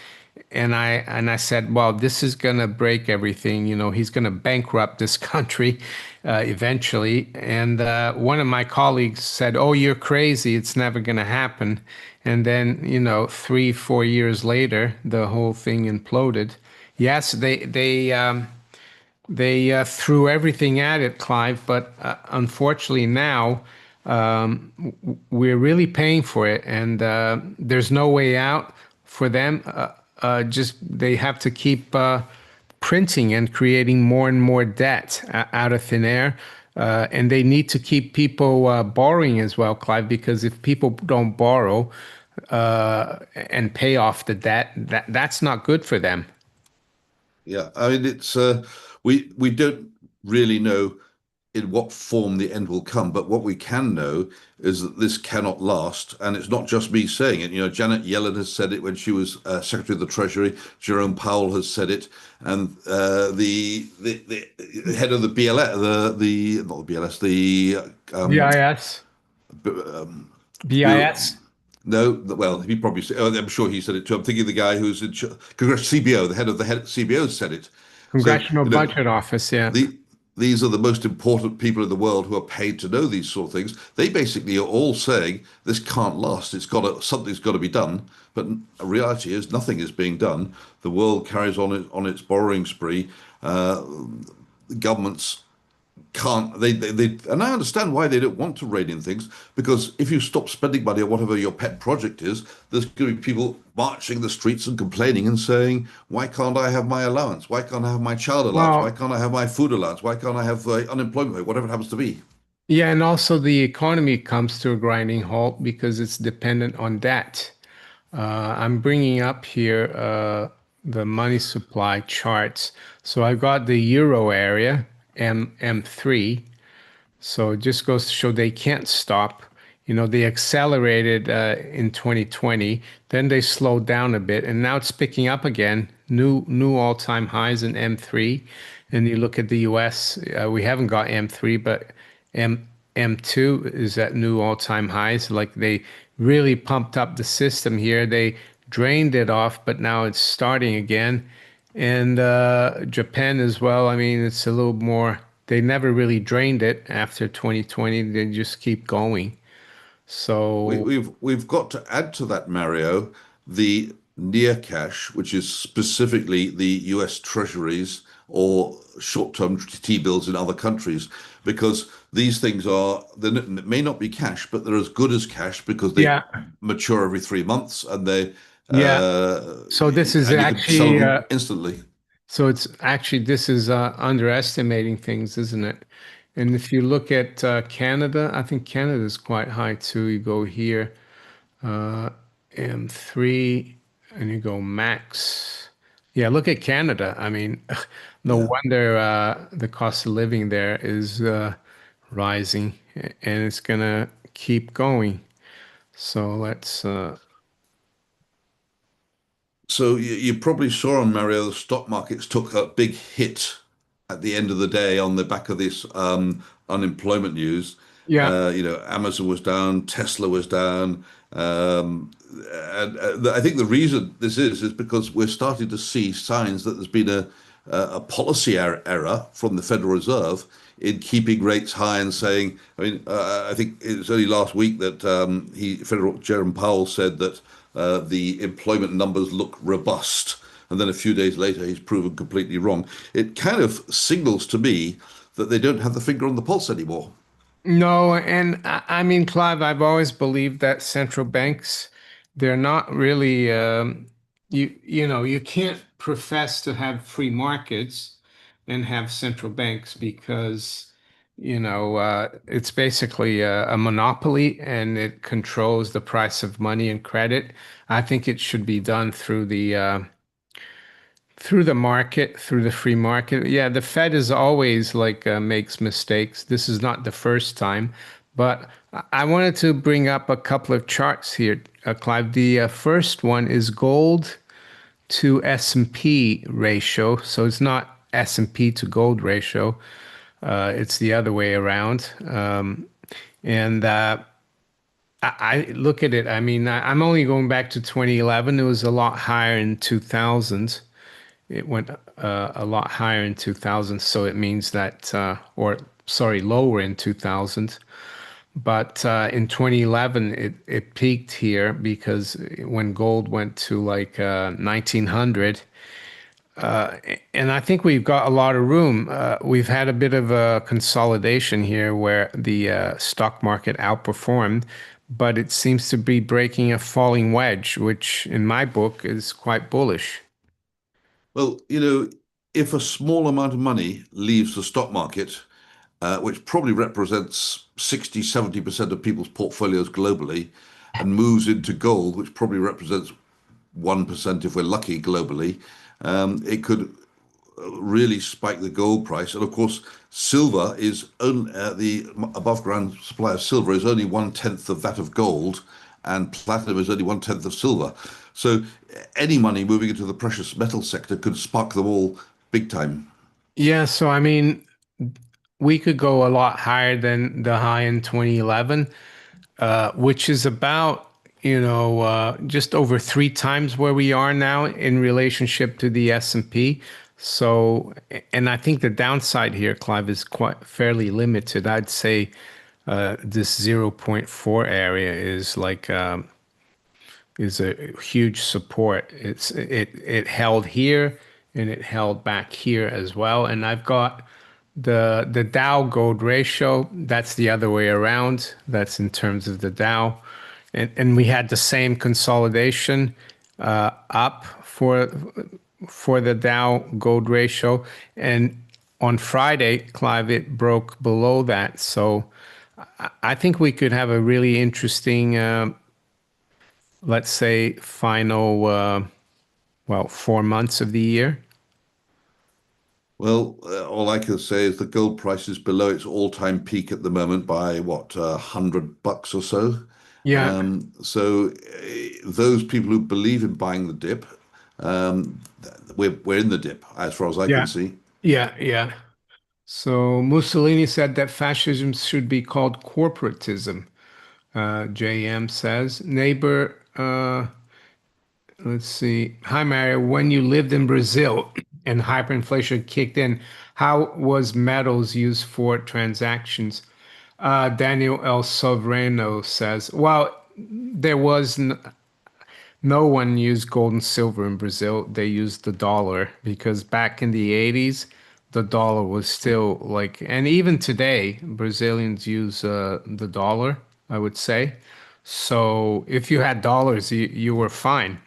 And I said, well, this is gonna break everything. He's gonna bankrupt this country eventually. And one of my colleagues said, "Oh, you're crazy. It's never gonna happen." And then, 3, 4 years later, the whole thing imploded. Yes, they threw everything at it, Clive, but unfortunately now we're really paying for it, and there's no way out for them. Just they have to keep printing and creating more and more debt out of thin air. And they need to keep people borrowing as well, Clive, because if people don't borrow and pay off the debt, that's not good for them. Yeah, I mean we don't really know in what form the end will come, but what we can know is that this cannot last, and it's not just me saying it. Janet Yellen has said it when she was Secretary of the Treasury. Jerome Powell has said it, and the head of the BLS, the not the BLS, the BIS, um, the BIS, no, well, he probably said, oh, I'm sure he said it too. I'm thinking the guy who's in Congress CBO, the head CBO said it. So, Congressional Budget Office. Yeah. the these are the most important people in the world who are paid to know these sort of things. They basically are all saying this can't last. Something's got to be done. But the reality is nothing is being done. The world carries on its borrowing spree. Uh, Governments can't and I understand why they don't want to rein in things, because if you stop spending money on whatever your pet project is, there's going to be people marching the streets and complaining and saying, why can't I have my allowance, why can't I have my child allowance, why Well, can't I have my food allowance, why can't I have unemployment pay, whatever it happens to be. yeah, and also the economy comes to a grinding halt because it's dependent on debt. I'm bringing up here the money supply charts. So I've got the euro area, M3. So it just goes to show they can't stop. They accelerated in 2020, then they slowed down a bit, and now it's picking up again. New all-time highs in M3. And you look at the US, we haven't got M3, but M M2 is at new all-time highs. Like they really pumped up the system here. They drained it off, but now it's starting again. And Japan as well. I mean, it's a little more, they never really drained it after 2020. They just keep going. We, So, we've we've got to add to that, Mario, the near cash, which is specifically the US Treasuries or short-term T-bills in other countries, because these things may not be cash, but they're as good as cash because they yeah, mature every 3 months, and they yeah. So this is and you can sell actually, them instantly. this is underestimating things, isn't it? And if you look at Canada, I think Canada is quite high too. You go here, uh, M3, and you go max. Yeah, look at Canada. I mean, No Yeah. wonder the cost of living there is rising, and it's gonna keep going. So let's So you probably saw on Mario, the stock markets took a big hit at the end of the day on the back of this unemployment news. yeah. Amazon was down, Tesla was down, and I think the reason this is because we're starting to see signs that there's been a policy error from the Federal Reserve in keeping rates high and saying, I mean, I think it was only last week that Federal Jerome Powell said that the employment numbers look robust. And then a few days later, he's proven completely wrong. It kind of signals to me that they don't have the finger on the pulse anymore. No, and I mean, Clive, I've always believed that central banks, they're not really, you can't profess to have free markets and have central banks because, it's basically a monopoly and it controls the price of money and credit. I think it should be done through the market, through the free market. Yeah, the Fed is always like makes mistakes. This is not the first time, but I wanted to bring up a couple of charts here, Clive. The first one is gold to S&P ratio. So it's not S&P to gold ratio. It's the other way around. And I look at it. I mean, I'm only going back to 2011. It was a lot higher in 2000. It went a lot higher in 2000, so it means that, or sorry, lower in 2000. But in 2011, it peaked here because when gold went to like 1900, and I think we've got a lot of room. We've had a bit of a consolidation here where the stock market outperformed, but it seems to be breaking a falling wedge, which in my book is quite bullish. Well, if a small amount of money leaves the stock market, which probably represents 60, 70% of people's portfolios globally, and moves into gold, which probably represents 1% if we're lucky globally, it could really spike the gold price. And of course, silver is only, the above ground supply of silver is only 1/10 of that of gold, and platinum is only 1/10 of silver. So any money moving into the precious metal sector could spark them all big time. Yeah, so I mean, we could go a lot higher than the high in 2011, which is about, just over three times where we are now in relationship to the S&P. So, and I think the downside here, Clive, is quite fairly limited. I'd say this zero point 0.4 area is a huge support. It held here and it held back here as well. And I've got the Dow gold ratio. That's the other way around. That's in terms of the Dow. And we had the same consolidation up for the Dow gold ratio. And on Friday, Clive, it broke below that. So I think we could have a really interesting let's say, final, 4 months of the year. Well, all I can say is the gold price is below its all-time peak at the moment by what, $100 or so. Yeah, Those people who believe in buying the dip, we're in the dip as far as I can yeah, see. yeah. So Mussolini said that fascism should be called corporatism. JM says, neighbor, let's see. Hi, Mario. When you lived in Brazil and hyperinflation kicked in, how was metals used for transactions? Daniel El Sovrano says, well, there was no one used gold and silver in Brazil. They used the dollar because back in the 80s, the dollar was still like, and even today, Brazilians use the dollar, I would say. So if you had dollars, you were fine.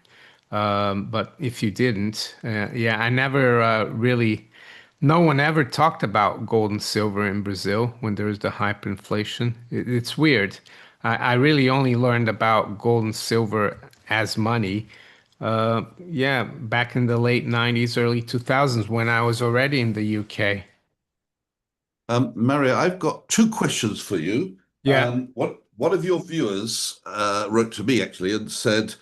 But if you didn't, yeah, I never really, no one ever talked about gold and silver in Brazil when there was the hyperinflation. It's weird. I really only learned about gold and silver as money Yeah, back in the late 90s, early 2000s when I was already in the UK. Mario, I've got two questions for you. Yeah. One of your viewers wrote to me actually and said,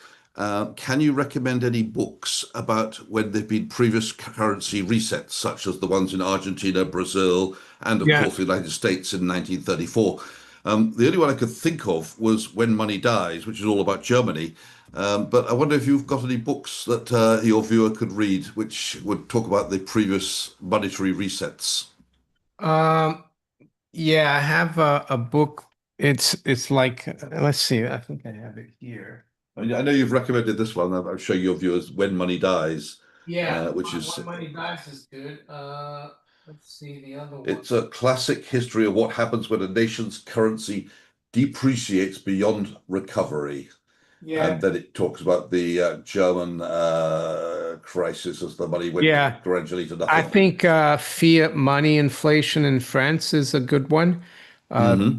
"Can you recommend any books about when there've been previous currency resets, such as the ones in Argentina, Brazil, and of Yeah. course the United States in 1934?" The only one I could think of was When Money Dies, which is all about Germany. But I wonder if you've got any books that your viewer could read, which would talk about the previous monetary resets. Um, yeah, I have a book. It's like let's see, I think I have it here. I mean, I know you've recommended this one. I'm sure your viewers, When Money Dies, Yeah, which is What Money Dies is good. Let's see the other one. it's a classic history of what happens when a nation's currency depreciates beyond recovery. And Yeah. then it talks about the German crisis as the money went Yeah. gradually to I nothing. think fiat money inflation in France is a good one. Uh, Hmm.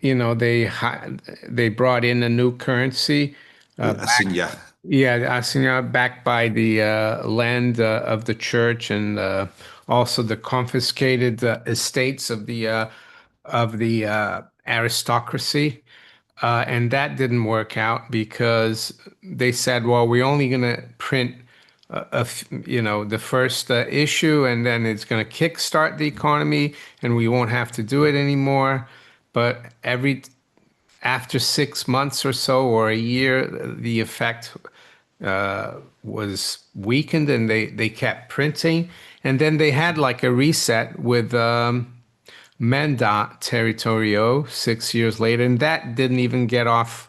they brought in a new currency, back Assignat. yeah, assignat backed by the land of the church and also the confiscated estates of the aristocracy. And that didn't work out because they said, well, we're only going to print the first issue, and then it's going to kickstart the economy, and we won't have to do it anymore. But after 6 months or so, or a year, the effect was weakened, and they kept printing. And then they had like a reset with Mandat Territorio 6 years later, and that didn't even get off.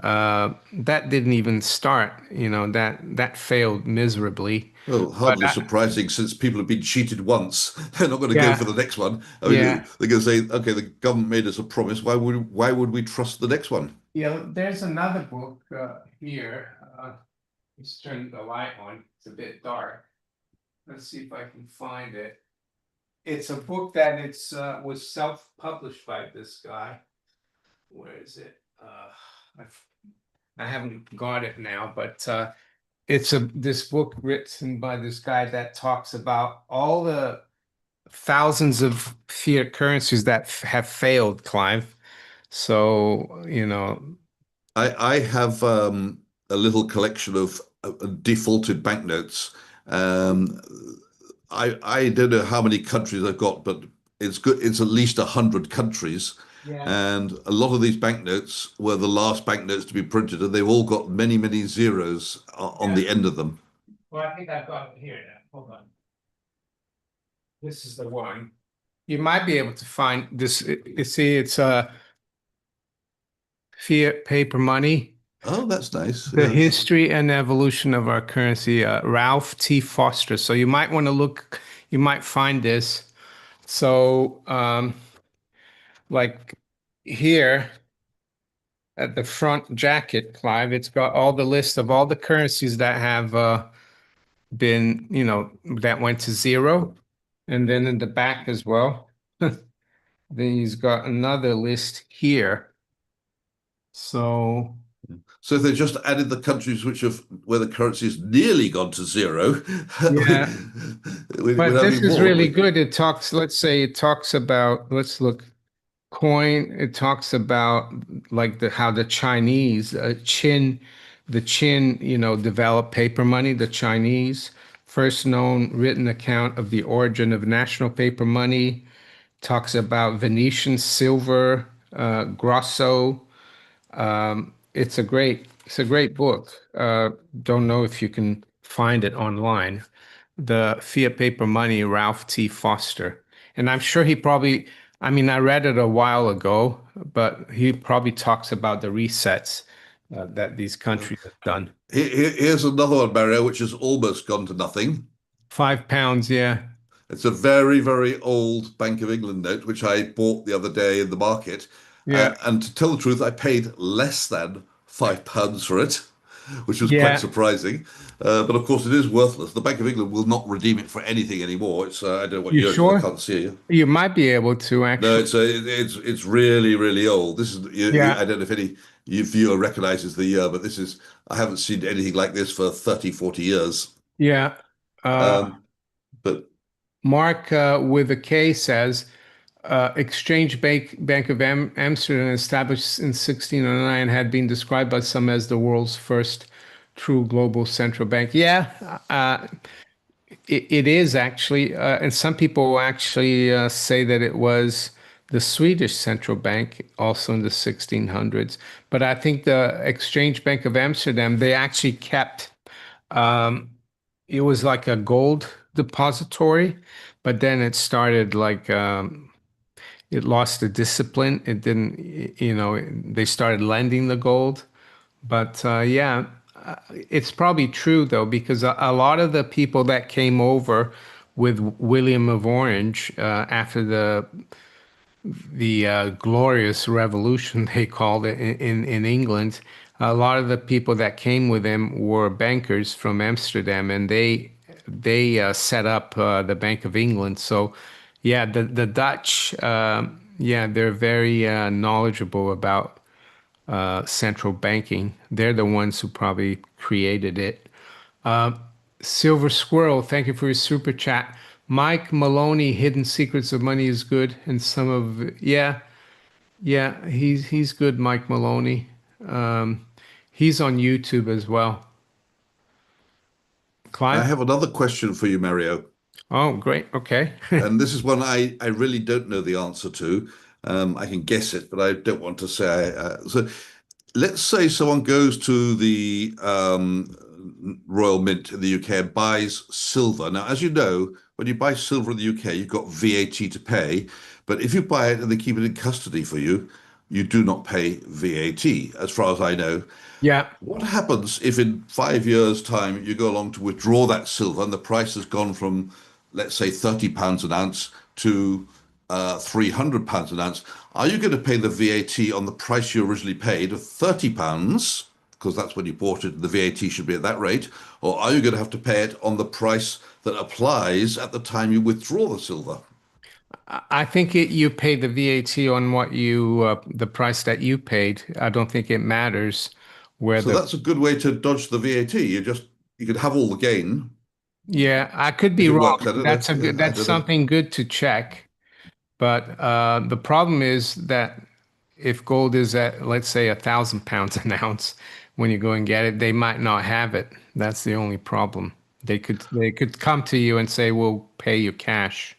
That didn't even start. That failed miserably. Well, But hardly surprising since people have been cheated once. They're not going to go for yeah, the next one. I mean, yeah, they're going to say, okay, the government made us a promise. Why would we trust the next one? yeah. There's another book here. Let's turn the light on. It's a bit dark. Let's see if I can find it. It's a book that it's was self-published by this guy. Where is it? I've, I haven't got it now, but it's this book written by this guy that talks about all the thousands of fiat currencies that have failed, Clive. So, I have a little collection of defaulted banknotes. Um, I don't know how many countries I've got, but it's good. It's at least 100 countries, yeah, and a lot of these banknotes were the last banknotes to be printed, and they've all got many, many zeros on yeah. the end of them. Well, I think I've got it here now. Hold on. This is the one. You might be able to find this. You see, it's fiat paper money, Oh, that's nice. the Yes. history and evolution of our currency, Ralph T. Foster. So you might want to look, you might find this. So, like here at the front jacket, Clive, it's got all the list of all the currencies that have been, that went to zero. And then in the back as well. Then he's got another list here. So, So if they just added the countries which have where the currency has nearly gone to zero, yeah, we'd but have this even is more, really wouldn't we? good. It talks, let's say it talks about, let's look, coin. It talks about like how the Chinese, the Qin, developed paper money, the Chinese. First known written account of the origin of national paper money. Talks about Venetian silver, grosso. It's a great book. Don't know if you can find it online. The Fiat Paper Money, Ralph T. Foster. And I'm sure I mean, I read it a while ago, but he probably talks about the resets that these countries have done. Here's another one, Mario, which has almost gone to nothing. £5, yeah. It's a very, very old Bank of England note, which I bought the other day in the market. Yeah. And to tell the truth, I paid less than £5 for it, which was quite Yeah. surprising. But of course, it is worthless. The Bank of England will not redeem it for anything anymore. It's I don't know what You year it is. I sure? can't see you. You might be able to No, actually. it's really, really old. This is Yeah. I don't know if any. your viewer recognizes the year, but this is, I haven't seen anything like this for 30, 40 years. Yeah. Um, but Mark with a K says Exchange Bank of Amsterdam, established in 1609, had been described by some as the world's first true global central bank. Yeah, it is actually, and some people actually say that it was the Swedish central bank also in the 1600s. But I think the Exchange Bank of Amsterdam, they actually kept, it was like a gold depository, but then it started like, it lost the discipline. It didn't, they started lending the gold. But yeah, it's probably true though, because a lot of the people that came over with William of Orange after the glorious revolution they called it in England, a lot of the people that came with him were bankers from Amsterdam, and they set up the Bank of England. So yeah, the Dutch, yeah, they're very knowledgeable about central banking. They're the ones who probably created it. Silver Squirrel, thank you for your super chat. Mike Maloney, Hidden Secrets of Money is good, and some of yeah, yeah, he's good, Mike Maloney. Um, he's on YouTube as well. I Clive? have another question for you, Mario. Oh, great. Okay. And this is one I really don't know the answer to. I can guess it, but I don't want to say. So let's say someone goes to the Royal Mint in the UK and buys silver. Now, as you know, when you buy silver in the UK, you've got VAT to pay. But if you buy it and they keep it in custody for you, you do not pay VAT, as far as I know. Yeah. What happens if in 5 years' time you go along to withdraw that silver and the price has gone from, let's say, £30 an ounce to £300 an ounce? Are you going to pay the VAT on the price you originally paid of £30, because that's when you bought it, the VAT should be at that rate, or are you going to have to pay it on the price that applies at the time you withdraw the silver? I think you pay the VAT on what the price that you paid. I don't think it matters where So the, that's a good way to dodge the VAT. You could have all the gain yeah, I could if be it wrong. works. I don't know. That's a Yeah, good, I that's don't know. something good to check. But the problem is that if gold is at, let's say, £1,000 an ounce, when you go and get it, they might not have it. That's the only problem. They could come to you and say, "We'll pay you cash."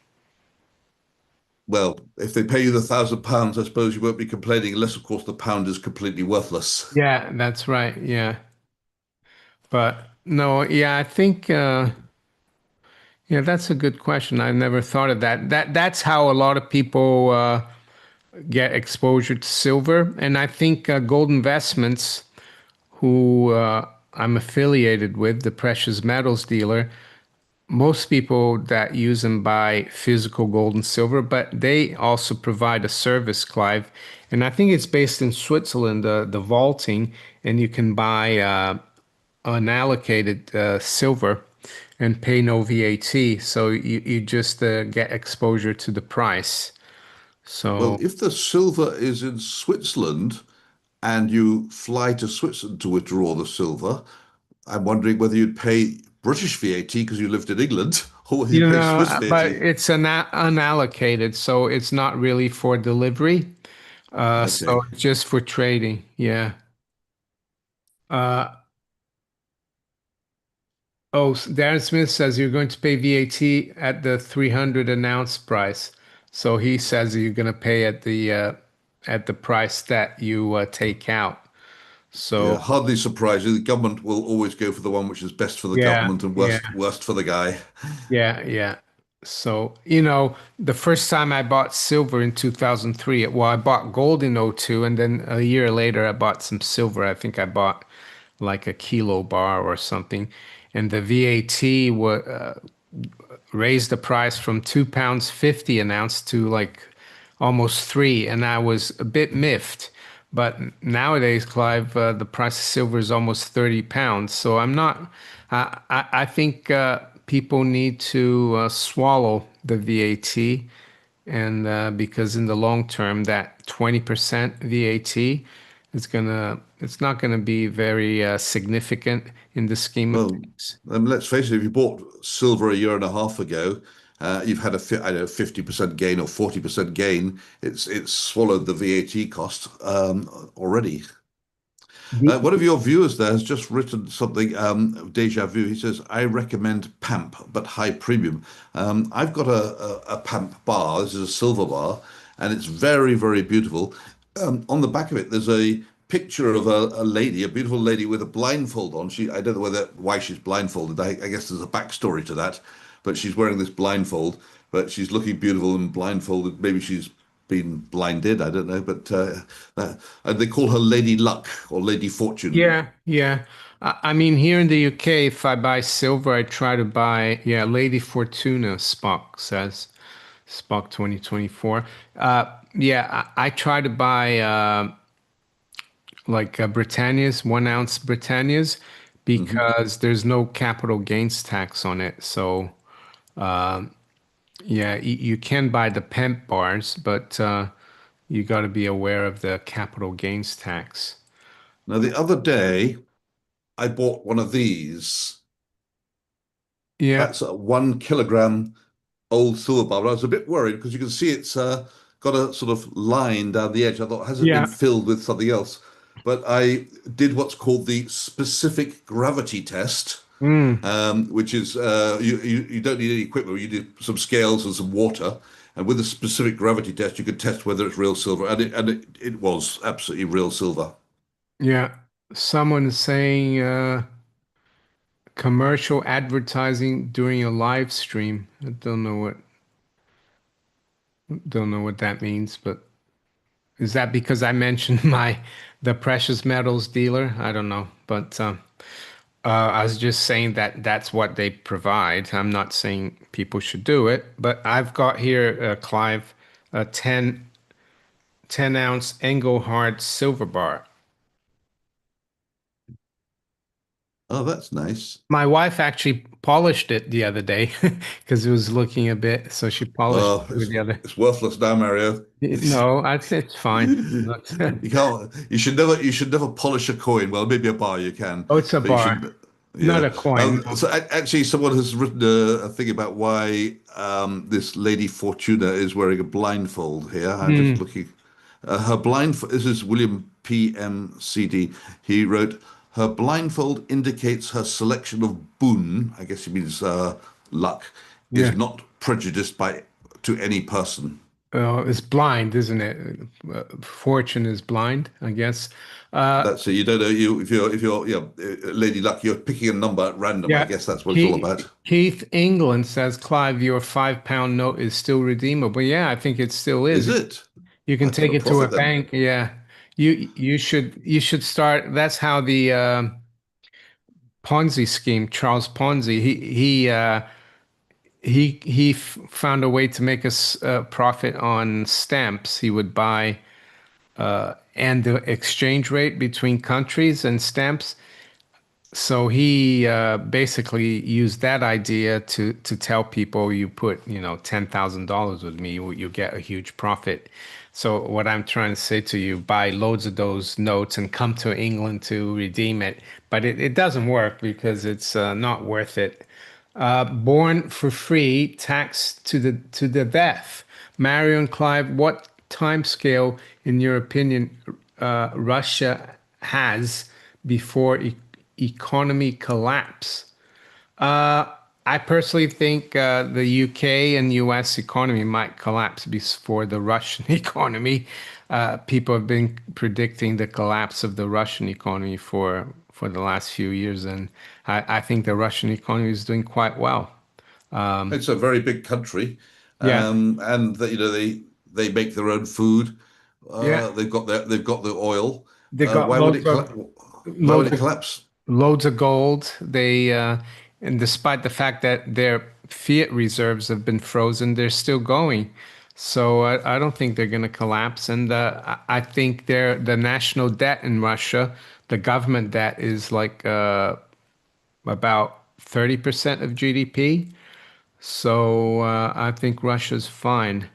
Well, if they pay you the £1,000, I suppose you won't be complaining unless, of course, the pound is completely worthless. Yeah, that's right. Yeah, but no, yeah, I think yeah, that's a good question. I never thought of that. That's how a lot of people get exposure to silver, and I think gold investments, who I'm affiliated with, the precious metals dealer, most people that use them buy physical gold and silver, but they also provide a service, Clive. And I think it's based in Switzerland, the vaulting, and you can buy unallocated silver and pay no VAT. So you just get exposure to the price. Well, So if the silver is in Switzerland and you fly to Switzerland to withdraw the silver, I'm wondering whether you'd pay British VAT because you lived in England or whether you pay Swiss but VAT. it's unallocated, so it's not really for delivery. So Okay. it's just for trading. Yeah. Uh, oh, Darren Smith says you're going to pay VAT at the 300 an ounce price. So he says you're going to pay at the price that you take out. Yeah, So hardly surprising. The government will always go for the one which is best for the yeah, government and yeah, worst for the guy. yeah, yeah. So, the first time I bought silver in 2003, well, I bought gold in '02, and then a year later I bought some silver. I think I bought like a kilo bar or something. And the VAT raised the price from £2.50 an ounce to like almost three, and I was a bit miffed. But nowadays, Clive, the price of silver is almost £30. So I'm not. I think people need to swallow the VAT, and because in the long term, that 20% VAT, it's not gonna be very significant in the scheme of Well, things. let's face it, if you bought silver a year and a half ago, you've had I don't know, 50% gain or 40% gain. It's swallowed the VAT cost already. One of your viewers there has just written something, deja vu. He says, I recommend PAMP, but high premium. I've got a PAMP bar. This is a silver bar, and it's very, very beautiful. On the back of it, there's a picture of a lady, a beautiful lady with a blindfold on. I don't know why she's blindfolded. I guess there's a backstory to that, but she's wearing this blindfold, but she's looking beautiful and blindfolded. Maybe she's been blinded. I don't know, but they call her Lady Luck or Lady Fortune. Yeah, yeah. I mean, here in the UK, if I buy silver, I try to buy, yeah, Lady Fortuna, Spock says, Spock 2024. Yeah, I try to buy like Britannia's, 1 ounce Britannia's, Hmm. because there's no capital gains tax on it. So, yeah, you can buy the pemp bars, but you got to be aware of the capital gains tax. Now, the other day, I bought one of these. Yeah, That's a 1 kilogram old silver bar. But I was a bit worried because you can see it's got a sort of line down the edge. I thought, has it been yeah. filled with something else? But I did what's called the specific gravity test, Mm, which is you don't need any equipment. You need some scales and some water. And with a specific gravity test, you could test whether it's real silver. And it was absolutely real silver. yeah. Someone is saying commercial advertising during a live stream. I don't know what that means, but is that because I mentioned my the precious metals dealer? I don't know, but I was just saying that that's what they provide. I'm not saying people should do it, but I've got here, Clive, a 10 ounce Engelhard silver bar. Oh, that's nice. My wife actually polished it the other day because it was looking a bit, so she polished Oh, it with the other. it's worthless now, Mario. No, I'd say it's fine. Not- You can't. You should never polish a coin. Well, maybe a bar you can, Oh, it's a but you bar, should. not Yeah. a coin. No. Actually, someone has written a thing about why this Lady Fortuna is wearing a blindfold here. I'm just Hmm. looking. Her blindfold. This is William PMCD. He wrote, her blindfold indicates her selection of boon. I guess he means luck. Is Yeah. not prejudiced by to any person. It's blind, isn't it? Fortune is blind, I guess. Uh, That's it. You don't know if you're Lady Luck, you're picking a number at random. I yeah. guess that's what it's all about. Keith England says, Clive, your £5 note is still redeemable. Yeah, I think it still Is is. it? You can I've got take a it to a profit then. bank. Yeah. You should start. That's how the Ponzi scheme, Charles Ponzi, found a way to make a profit on stamps. He would buy and the exchange rate between countries and stamps. So he basically used that idea to tell people you put, $10,000 with me, you get a huge profit. So what I'm trying to say to you, buy loads of those notes and come to England to redeem it. But it doesn't work because it's not worth it. Born for free, taxed to the death. Mario and Clive, what time scale, in your opinion, Russia has before economy collapse? Uh, I personally think the UK and US economy might collapse before the Russian economy. People have been predicting the collapse of the Russian economy for the last few years, and I think the Russian economy is doing quite well. It's a very big country, Yeah, and that they make their own food. yeah. They've got the oil. They got Why would it collapse? Why would loads it of collapse? loads of gold. And despite the fact that their fiat reserves have been frozen, they're still going. So I don't think they're going to collapse. And I think the national debt in Russia, the government debt is like about 30% of GDP. So I think Russia's fine.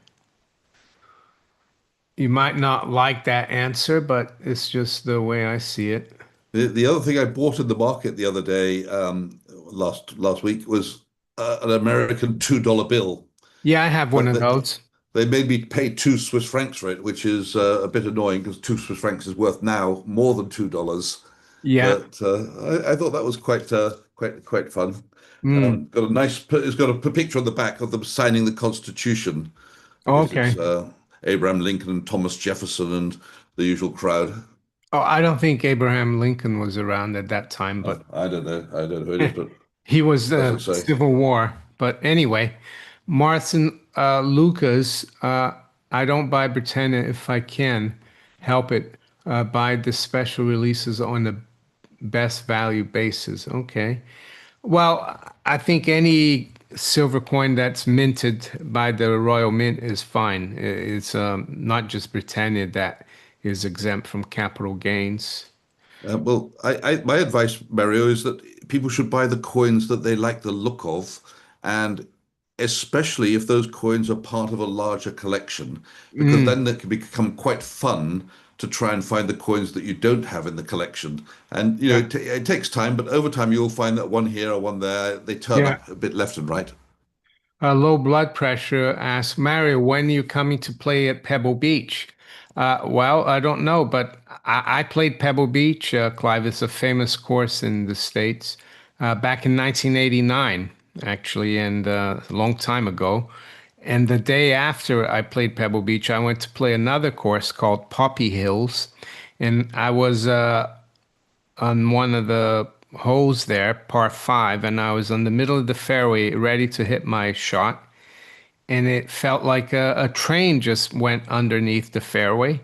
You might not like that answer, but it's just the way I see it. The other thing I bought in the market the other day, last week, was an American $2 bill. Yeah, I have one But of those. they made me pay 2 Swiss francs for it, which is a bit annoying because 2 Swiss francs is worth now more than $2. Yeah. But I thought that was quite fun. Mm. Got a nice, it's got a picture on the back of them signing the Constitution because Okay. it's Abraham Lincoln and Thomas Jefferson and the usual crowd. Oh, I don't think Abraham Lincoln was around at that time, but Oh, I don't know. I don't know who it is, but he was doesn't say. Civil War. But anyway, Martin Lucas, I don't buy Britannia if I can help it. Buy the special releases on the best value basis. Okay. Well, I think any silver coin that's minted by the Royal Mint is fine. It's not just Britannia that is exempt from capital gains. Well, my advice, Mario, is that people should buy the coins that they like the look of, and especially if those coins are part of a larger collection, because Mm, then it can become quite fun to try and find the coins that you don't have in the collection. And yeah. it takes time, but over time you'll find that one here or one there, they turn Yeah. up a bit left and right. Low blood pressure asks Mario, when are you coming to play at Pebble Beach? Well, I don't know, but I played Pebble Beach, Clive. It's a famous course in the States, back in 1989, actually, and a long time ago. And the day after I played Pebble Beach, I went to play another course called Poppy Hills. And I was on one of the holes there, par five, and I was on the middle of the fairway ready to hit my shot. And it felt like a train just went underneath the fairway.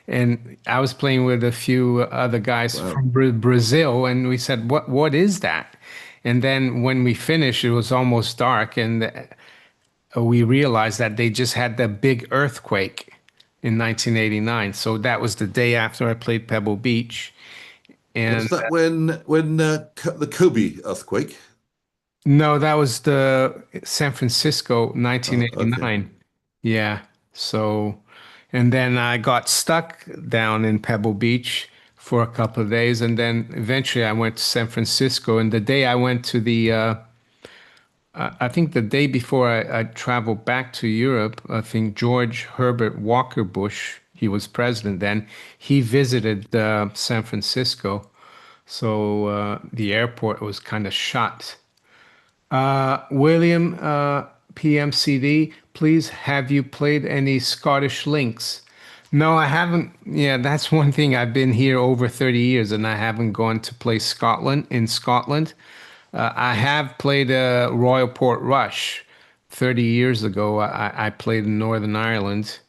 And I was playing with a few other guys Wow. from Brazil, and we said, "What is that?" And then when we finished, it was almost dark, and we realized that they just had the big earthquake in 1989. So that was the day after I played Pebble Beach. And Was that when the Kobe earthquake? no, that was the San Francisco Oh, okay. 1989. Yeah. So, and then I got stuck down in Pebble Beach for a couple of days. And then eventually I went to San Francisco. And the day I went to I think the day before I traveled back to Europe, I think George Herbert Walker Bush, he was president then, he visited San Francisco. So the airport was kind of shut. William, PMCD, please have you played any Scottish links? No, I haven't. Yeah, that's one thing. I've been here over 30 years and I haven't gone to play Scotland in Scotland. I have played Royal Port Rush 30 years ago. I played in Northern Ireland,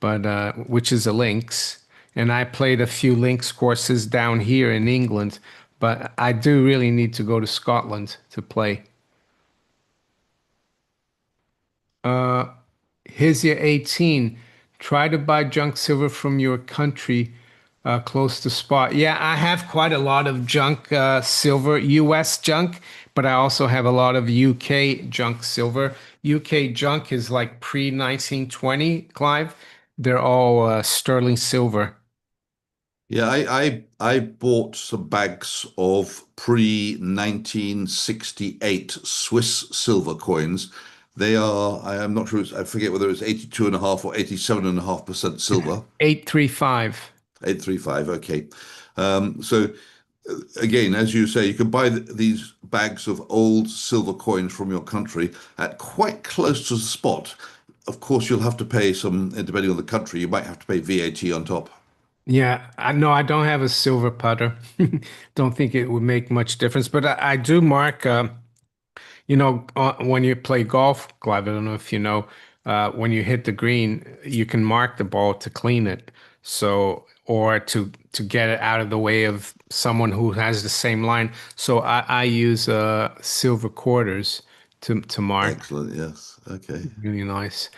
but which is a links. And I played a few links courses down here in England, but I do really need to go to Scotland to play. Here's your 18. Try to buy junk silver from your country close to spot. Yeah, I have quite a lot of junk silver, US junk, but I also have a lot of UK junk silver. UK junk is like pre 1920, Clive. They're all sterling silver. Yeah, I bought some bags of pre-1968 Swiss silver coins. They are, I am not sure, I forget whether it's 82.5 or 87.5% It's silver. 835. 835, okay. So again, as you say, you can buy these bags of old silver coins from your country at quite close to the spot. Of course, you'll have to pay some, depending on the country, you might have to pay VAT on top. Yeah, I know I don't have a silver putter. Don't think it would make much difference, but I do mark. When you play golf, Clive, I don't know if you know, when you hit the green, you can mark the ball to clean it. So, or to get it out of the way of someone who has the same line. So I use silver quarters to mark. Excellent, yes. Okay. Really nice.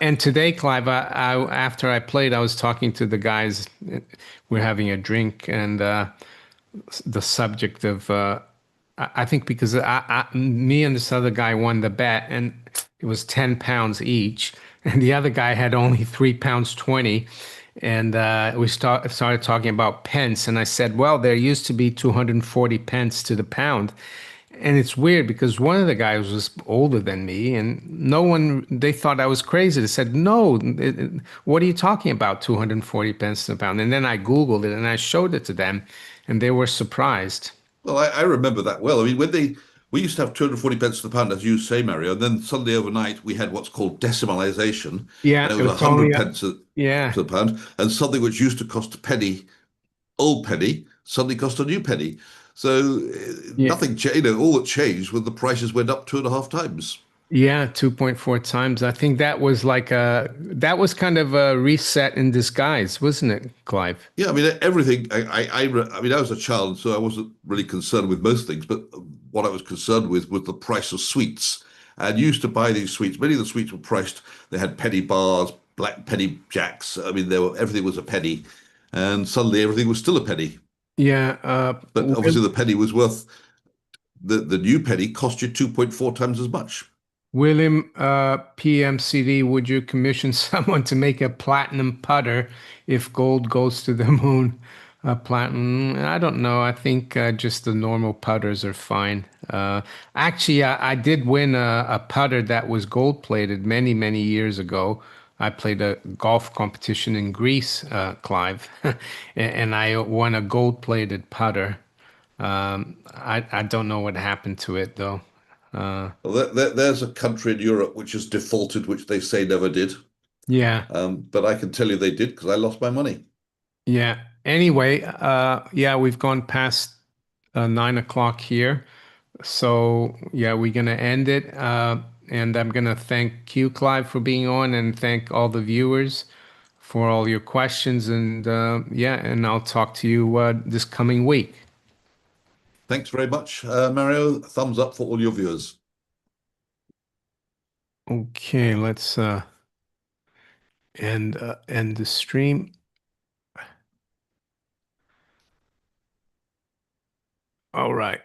And today, Clive, after I played, I was talking to the guys. We're having a drink, and the subject of I think because me and this other guy won the bet, and It was 10 pounds each, and the other guy had only 3 pounds 20. And we started talking about pence, and I said, well, there used to be 240 pence to the pound. And it's weird because one of the guys was older than me, and no one, they thought I was crazy. They said, no, what are you talking about, 240 pence to the pound? And then I Googled it and I showed it to them, and they were surprised. Well, I remember that well. I mean, we used to have 240 pence to the pound, as you say, Mario, and then suddenly overnight we had what's called decimalization, and Yeah, it it was was only 100 a, pence yeah, to the pound, and something which used to cost a penny, old penny, suddenly cost a new penny. So yeah, nothing changed. All that changed was the prices went up 2.5 times. yeah, 2.4 times. I think that was like that was kind of a reset in disguise, wasn't it, Clive? Yeah, I mean everything. I mean, I was a child, so I wasn't really concerned with most things. But what I was concerned with was the price of sweets. And you used to buy these sweets. Many of the sweets were priced. They had penny bars, black penny jacks. I mean, everything was a penny, and suddenly everything was still a penny. Yeah, But obviously, the penny was worth the new penny cost you 2.4 times as much. William, PMCD, would you commission someone to make a platinum putter if gold goes to the moon? Platinum, I don't know. I think just the normal putters are fine. Actually, I did win a putter that was gold plated many, many years ago. I played a golf competition in Greece, Clive, and I won a gold plated putter. I don't know what happened to it though. Well, there's a country in Europe which has defaulted, which they say never did. Yeah. But I can tell you they did because I lost my money. Yeah. Anyway, yeah, we've gone past 9 o'clock here. So yeah, we're gonna end it. And I'm gonna thank you, Clive, for being on, and thank all the viewers for all your questions. And yeah, and I'll talk to you this coming week. Thanks very much, Mario. Thumbs up for all your viewers. Okay, let's end the stream. All right.